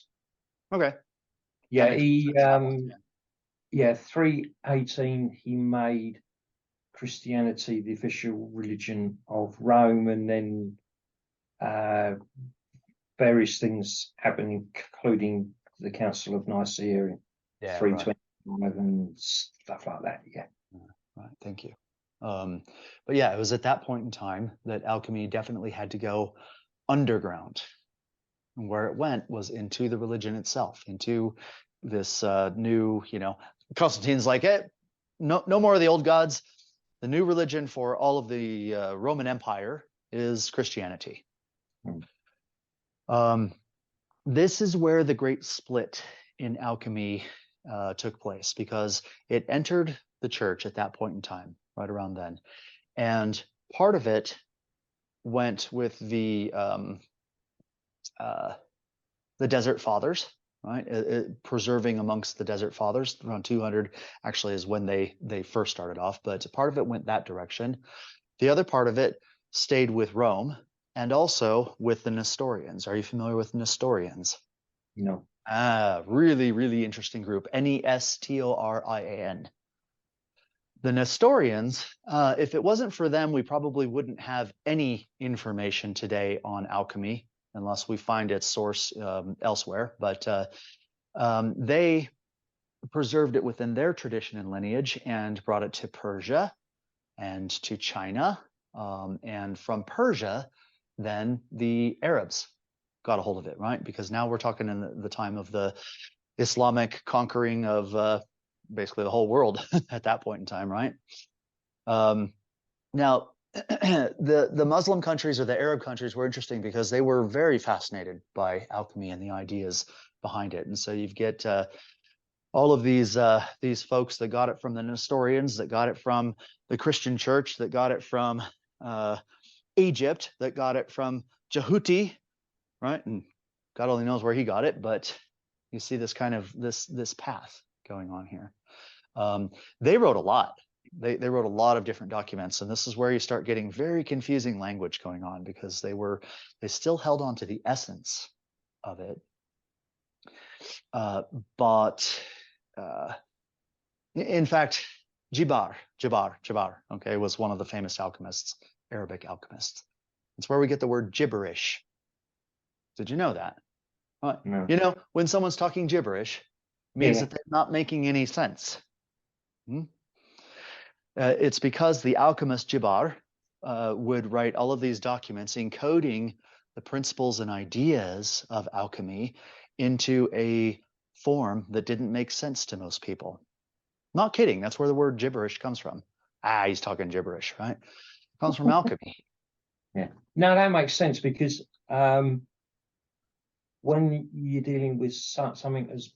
Okay. Yeah, That makes he sense at that point, yeah. 318 he made Christianity the official religion of Rome, and then various things happening, including the Council of Nicaea in Yeah, right. 325 and stuff like that. Yeah. Right. Thank you. But yeah, it was at that point in time that alchemy definitely had to go underground. And where it went was into the religion itself, into this new, Constantine's like, no more of the old gods. The new religion for all of the Roman Empire is Christianity. This is where the great split in alchemy took place, because it entered the church at that point in time, right around then. And part of it went with the Desert Fathers, right? Preserving amongst the Desert Fathers, around 200 actually is when they first started off, but part of it went that direction. The other part of it stayed with Rome and also with the Nestorians. Are you familiar with Nestorians? No. Really, really interesting group. Nestorian. The Nestorians, if it wasn't for them, we probably wouldn't have any information today on alchemy unless we find its source elsewhere. But they preserved it within their tradition and lineage and brought it to Persia and to China. And from Persia, then the Arabs got a hold of it, right? Because now we're talking in the time of the Islamic conquering of basically the whole world at that point in time, right? Now, the Muslim countries or the Arab countries were interesting because they were very fascinated by alchemy and the ideas behind it. And so you get all of these folks that got it from the Nestorians, that got it from the Christian church, that got it from Egypt, that got it from Jehuti, right? And God only knows where he got it, but you see this kind of this path going on here. They wrote a lot. They wrote a lot of different documents, and this is where you start getting very confusing language going on, because they still held on to the essence of it, but in fact, Jibar, okay, was one of the famous alchemists, Arabic alchemists. It's where we get the word gibberish. Did you know that? No. You know, when someone's talking gibberish, it means that they're not making any sense. It's because the alchemist Jibar would write all of these documents encoding the principles and ideas of alchemy into a form that didn't make sense to most people. Not kidding. That's where the word gibberish comes from. He's talking gibberish, right? It comes from alchemy. Yeah. No, that makes sense, because when you're dealing with something as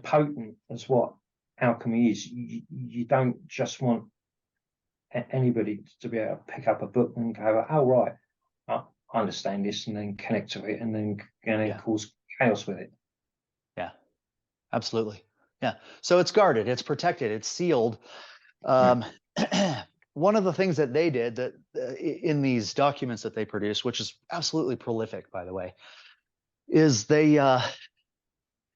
potent as what alchemy is, you don't just want anybody to be able to pick up a book and go, "Oh, right, I understand this," and then connect to it, and then cause chaos with it. Yeah, absolutely. Yeah. So it's guarded, it's protected, it's sealed. One of the things that they did that in these documents that they produced, which is absolutely prolific, by the way, is they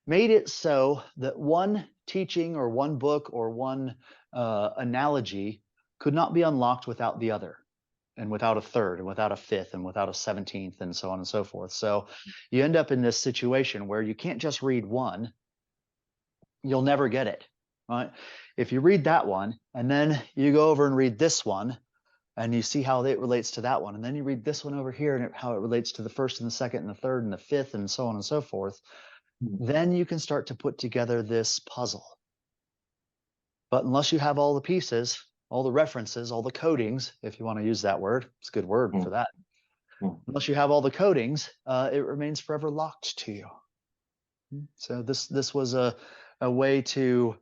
made it so that one teaching or one book or one analogy could not be unlocked without the other, and without a third, and without a fifth, and without a 17th, and so on and so forth. So you end up in this situation where you can't just read one, you'll never get it, right? If you read that one, and then you go over and read this one, and you see how it relates to that one, and then you read this one over here, and how it relates to the first and the second and the third and the fifth, and so on and so forth, then you can start to put together this puzzle. But unless you have all the pieces, all the references, all the codings, if you want to use that word, it's a good word for that. Unless you have all the codings, it remains forever locked to you. So this was a way to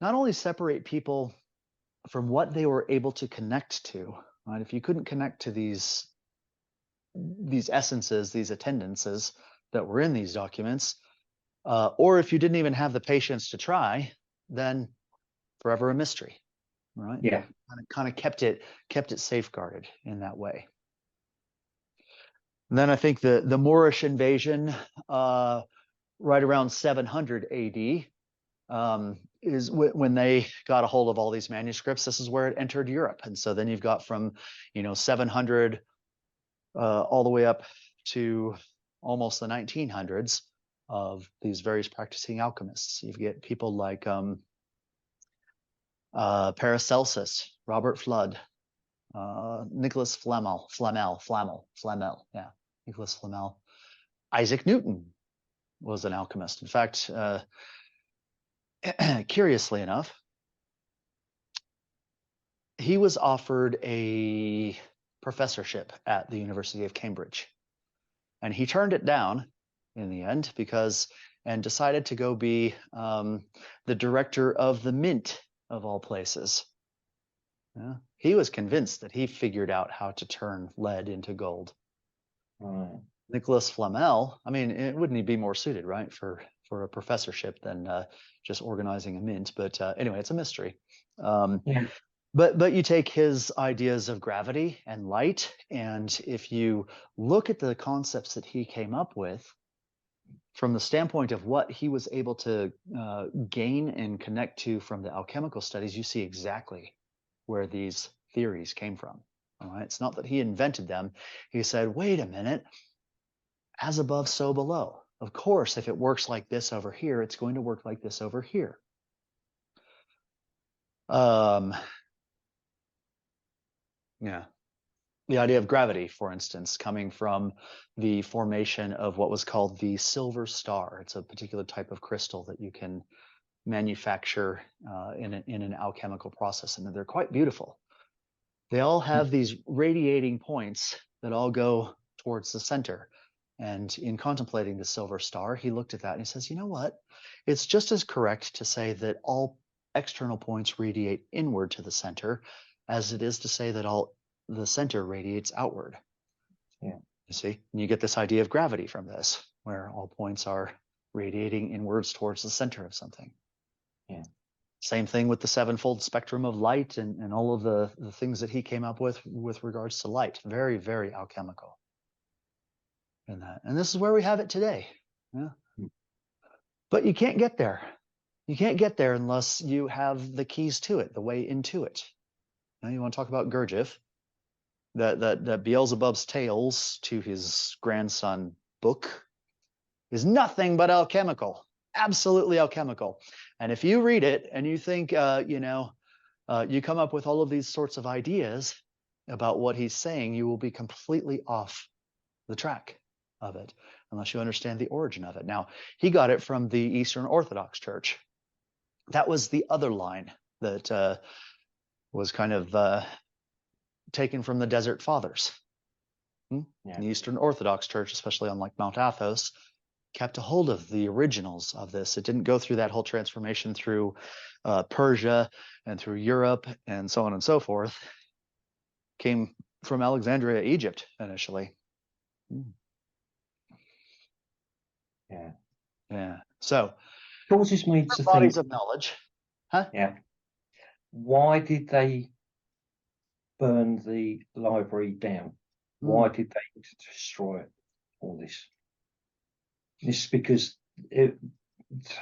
not only separate people from what they were able to connect to, right? If you couldn't connect to these essences, these attendances that were in these documents, or if you didn't even have the patience to try, then forever a mystery, right? Yeah. Kind of kept it safeguarded in that way. And then I think the Moorish invasion, right around 700 AD, is when they got a hold of all these manuscripts. This is where it entered Europe, and so then you've got from 700 all the way up to almost the 1900s of these various practicing alchemists. You get people like Paracelsus, Robert Flood, Nicholas Flamel, yeah, Nicholas Flamel. Isaac Newton was an alchemist. In fact, curiously enough, he was offered a professorship at the University of Cambridge, and he turned it down in the end and decided to go be the director of the Mint, of all places. Yeah. He was convinced that he figured out how to turn lead into gold. Nicholas Flamel, I mean, wouldn't he be more suited, right, for a professorship than just organizing a mint? But anyway, it's a mystery. Yeah. But you take his ideas of gravity and light, and if you look at the concepts that he came up with from the standpoint of what he was able to gain and connect to from the alchemical studies, you see exactly where these theories came from. All right, it's not that he invented them. He said, wait a minute, as above, so below. Of course, if it works like this over here, it's going to work like this over here. Yeah. The idea of gravity, for instance, coming from the formation of what was called the silver star. It's a particular type of crystal that you can manufacture in an alchemical process, and they're quite beautiful. They all have these radiating points that all go towards the center. And in contemplating the silver star, he looked at that and he says, you know what? It's just as correct to say that all external points radiate inward to the center as it is to say that all the center radiates outward. Yeah. You see, and you get this idea of gravity from this, where all points are radiating inwards towards the center of something. Yeah. Same thing with the sevenfold spectrum of light and all of the things that he came up with regards to light. Very, very alchemical in that. And this is where we have it today. Yeah. But you can't get there. You can't get there unless you have the keys to it, the way into it. Now you want to talk about Gurdjieff, that Beelzebub's tales to his grandson book is nothing but alchemical, absolutely alchemical. And if you read it and you think, you come up with all of these sorts of ideas about what he's saying, you will be completely off the track of it unless you understand the origin of it. Now, he got it from the Eastern Orthodox Church. That was the other line that was kind of taken from the Desert Fathers. Yeah. The Eastern Orthodox Church, especially on like Mount Athos, kept a hold of the originals of this. It didn't go through that whole transformation through Persia and through Europe and so on and so forth. Came from Alexandria, Egypt, initially. Yeah. Yeah. So Causes me to bodies think of knowledge. Huh? Yeah. Why did they burn the library down? Why did they destroy it? All this? This is because they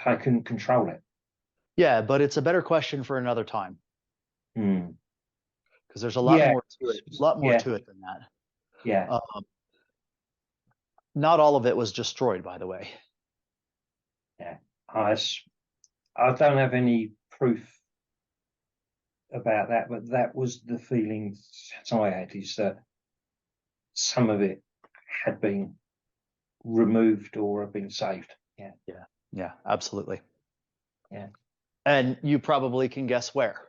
couldn't control it. Yeah, but it's a better question for another time. because there's a lot Yeah. more to it, a lot more Yeah. to it than that. Yeah. Not all of it was destroyed, by the way. I don't have any proof about that, but that was the feeling I had, is that some of it had been removed or had been saved. Yeah. Yeah, absolutely. Yeah. And you probably can guess where.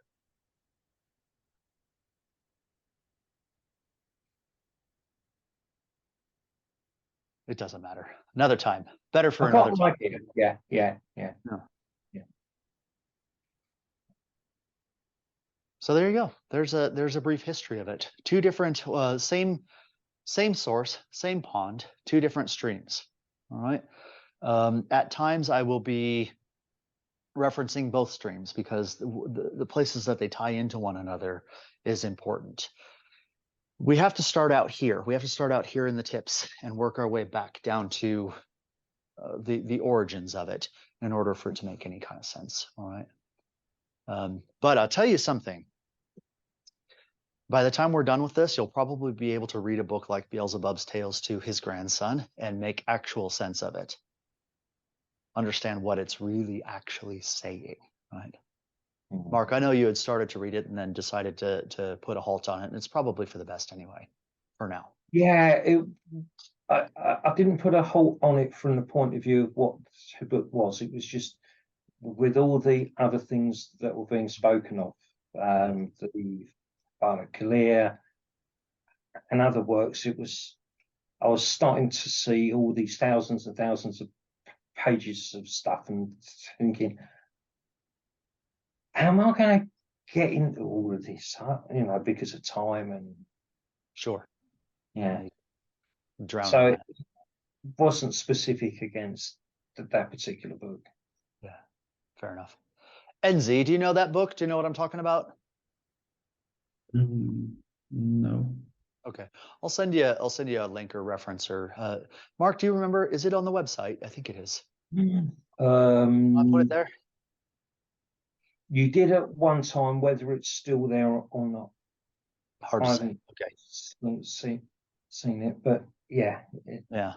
It doesn't matter. Another time. Better for I got another an time. idea. Yeah. So there you go. There's a brief history of it. Two different, same source, same pond, two different streams. All right. At times I will be referencing both streams because the places that they tie into one another is important. We have to start out here. We have to start out here in the tips and work our way back down to the origins of it in order for it to make any kind of sense. All right. But I'll tell you something. By the time we're done with this, you'll probably be able to read a book like Beelzebub's Tales to his grandson and make actual sense of it. Understand what it's really actually saying, right? Mark, I know you had started to read it and then decided to put a halt on it, and it's probably for the best anyway, for now. Yeah, I didn't put a halt on it from the point of view of what the book was. It was just with all the other things that were being spoken of, the Kalia and other works. I was starting to see all these thousands and thousands of pages of stuff and thinking, how am I going to get into all of this? Because of time and Sure. yeah. Drown So in it wasn't specific against that particular book. Yeah, fair enough. NZ, do you know that book? Do you know what I'm talking about? No. Okay, I'll send you a link or reference. Or Mark, do you remember? Is it on the website? I think it is. I'll put it there. You did at one time, whether it's still there or not. Hard to say. Okay. Seen it, but yeah. Yeah.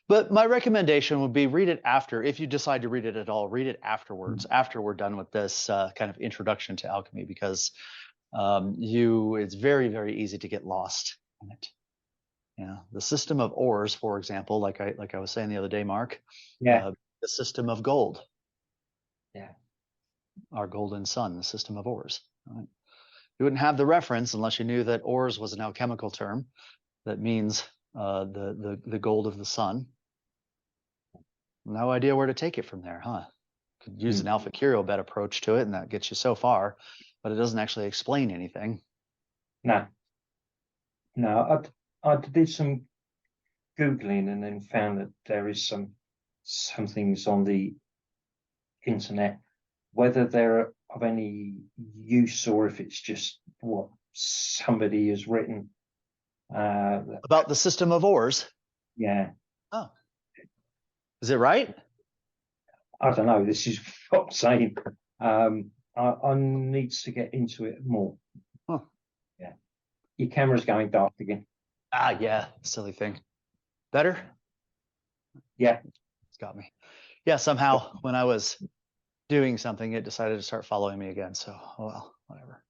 But my recommendation would be read it after, if you decide to read it at all, read it afterwards, after we're done with this kind of introduction to alchemy, because it's very, very easy to get lost in it. Yeah. The system of ores, for example, like I was saying the other day, Mark. Yeah. The system of gold. Yeah. Our golden sun, the system of ores. Right? You wouldn't have the reference unless you knew that ores was an alchemical term that means the gold of the sun. No idea where to take it from there, huh? Could use an alpha curio bet approach to it, and that gets you so far, but it doesn't actually explain anything. No. I did some Googling and then found that there is some things on the internet, whether they're of any use or if it's just what somebody has written. About the system of ores? Yeah. Oh. Is it right? I don't know. This is what I'm saying. I need to get into it more. Huh. Yeah. Your camera's going dark again. Yeah. Silly thing. Better? Yeah. It's got me. Yeah, somehow when I was doing something, it decided to start following me again. So, oh well, whatever.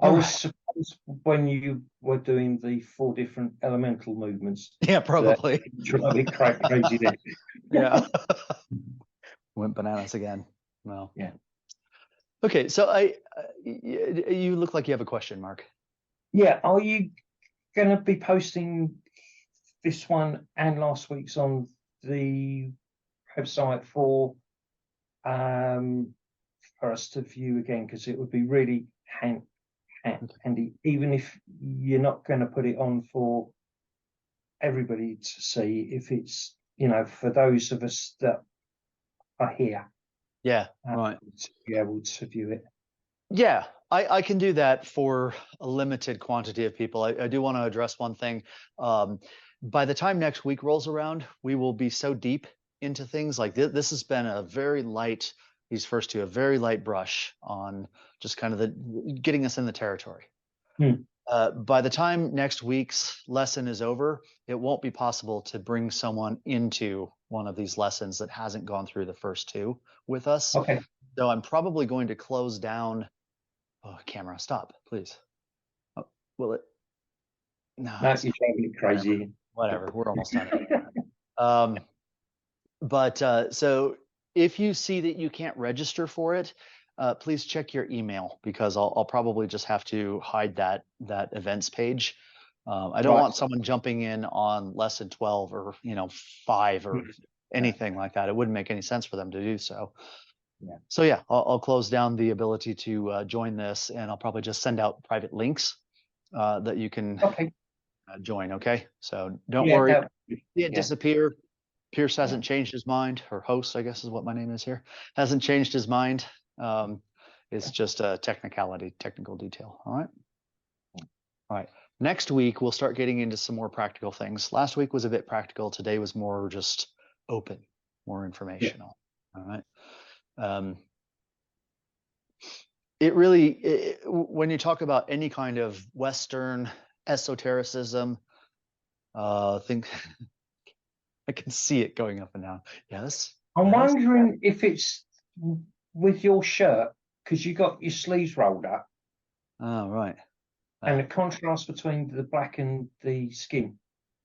I was surprised when you were doing the 4 different elemental movements. Yeah, probably. Drive me crazy then. Yeah. Went bananas again. Well. Yeah. Okay, so you look like you have a question, Mark. Yeah, are you going to be posting this one and last week's on the website for us to view again? Because it would be really handy, even if you're not going to put it on for everybody to see, if it's, for those of us that are here. Yeah, right. To be able to view it. Yeah, I can do that for a limited quantity of people. I do want to address one thing. By the time next week rolls around, we will be so deep into things like this. This has been a very light, these first two, a very light brush on just kind of the getting us in the territory. By the time next week's lesson is over, it won't be possible to bring someone into one of these lessons that hasn't gone through the first two with us. Okay. So I'm probably going to close down. Oh, camera, stop, please. Oh, will it? No, No, it's you're driving me crazy. whatever. We're almost done. So if you see that you can't register for it, please check your email, because I'll probably just have to hide that events page. I don't want someone jumping in on lesson 12 or 5 or anything like that. It wouldn't make any sense for them to do so. Yeah. So yeah, I'll close down the ability to join this, and I'll probably just send out private links that you can join. Okay, so don't worry. See it disappear. Pierce hasn't changed his mind, or host, I guess is what my name is here, hasn't changed his mind. It's just a technical detail. All right. Next week, we'll start getting into some more practical things. Last week was a bit practical. Today was more just open, more informational. All right. It really, when you talk about any kind of Western esotericism, think I can see it going up and down. Yes. I'm wondering if it's with your shirt, because you got your sleeves rolled up. Oh, right. And the contrast between the black and the skin.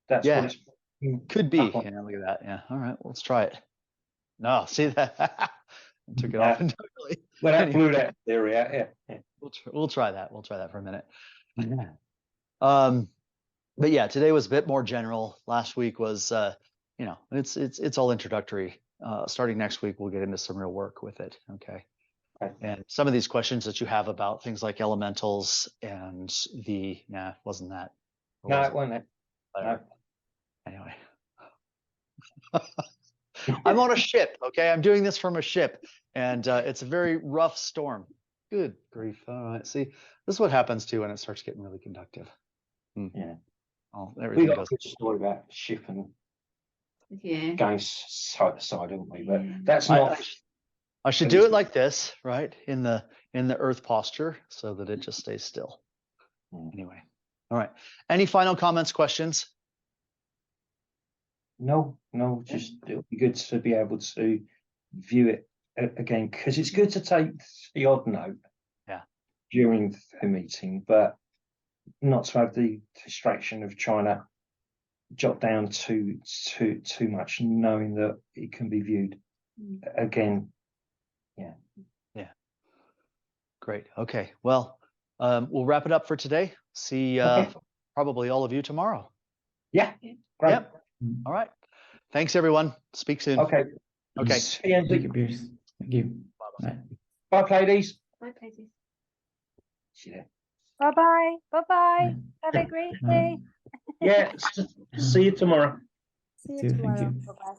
That's Yeah. what it's Could be. Yeah, look at that. Yeah. All right. Let's try it. No, see that? I took it off entirely. Well, that blew that theory out. Yeah. We'll try that. We'll try that for a minute. But yeah, today was a bit more general. Last week was, it's all introductory. Starting next week, we'll get into some real work with it. Okay. And some of these questions that you have about things like elementals and wasn't that? No, it wasn't. No. Anyway. I'm on a ship, okay? I'm doing this from a ship, and it's a very rough storm. Good grief. All right. See, this is what happens too when it starts getting really conductive. Yeah. Oh, We everything got goes. a good story about the ship and Yeah. going side to side, haven't we? But that's not. I should do it like this, right? In the earth posture, so that it just stays still. Anyway. All right. Any final comments, questions? No, just it'll be good to be able to view it again, because it's good to take the odd note during the meeting, but not to have the distraction of trying to jot down too much, knowing that it can be viewed again. Yeah. Great. Okay. Well, we'll wrap it up for today. See probably all of you tomorrow. Yeah. Great. Yep. All right. Thanks, everyone. Speak soon. Okay. Thank you, Pierce. Thank you. Bye. Bye, Pleiades. Bye, Pleiades. See you there. Bye-bye. Bye-bye. Have a great day. Yeah. See you tomorrow. See See you you. Thank tomorrow. you. Bye-bye.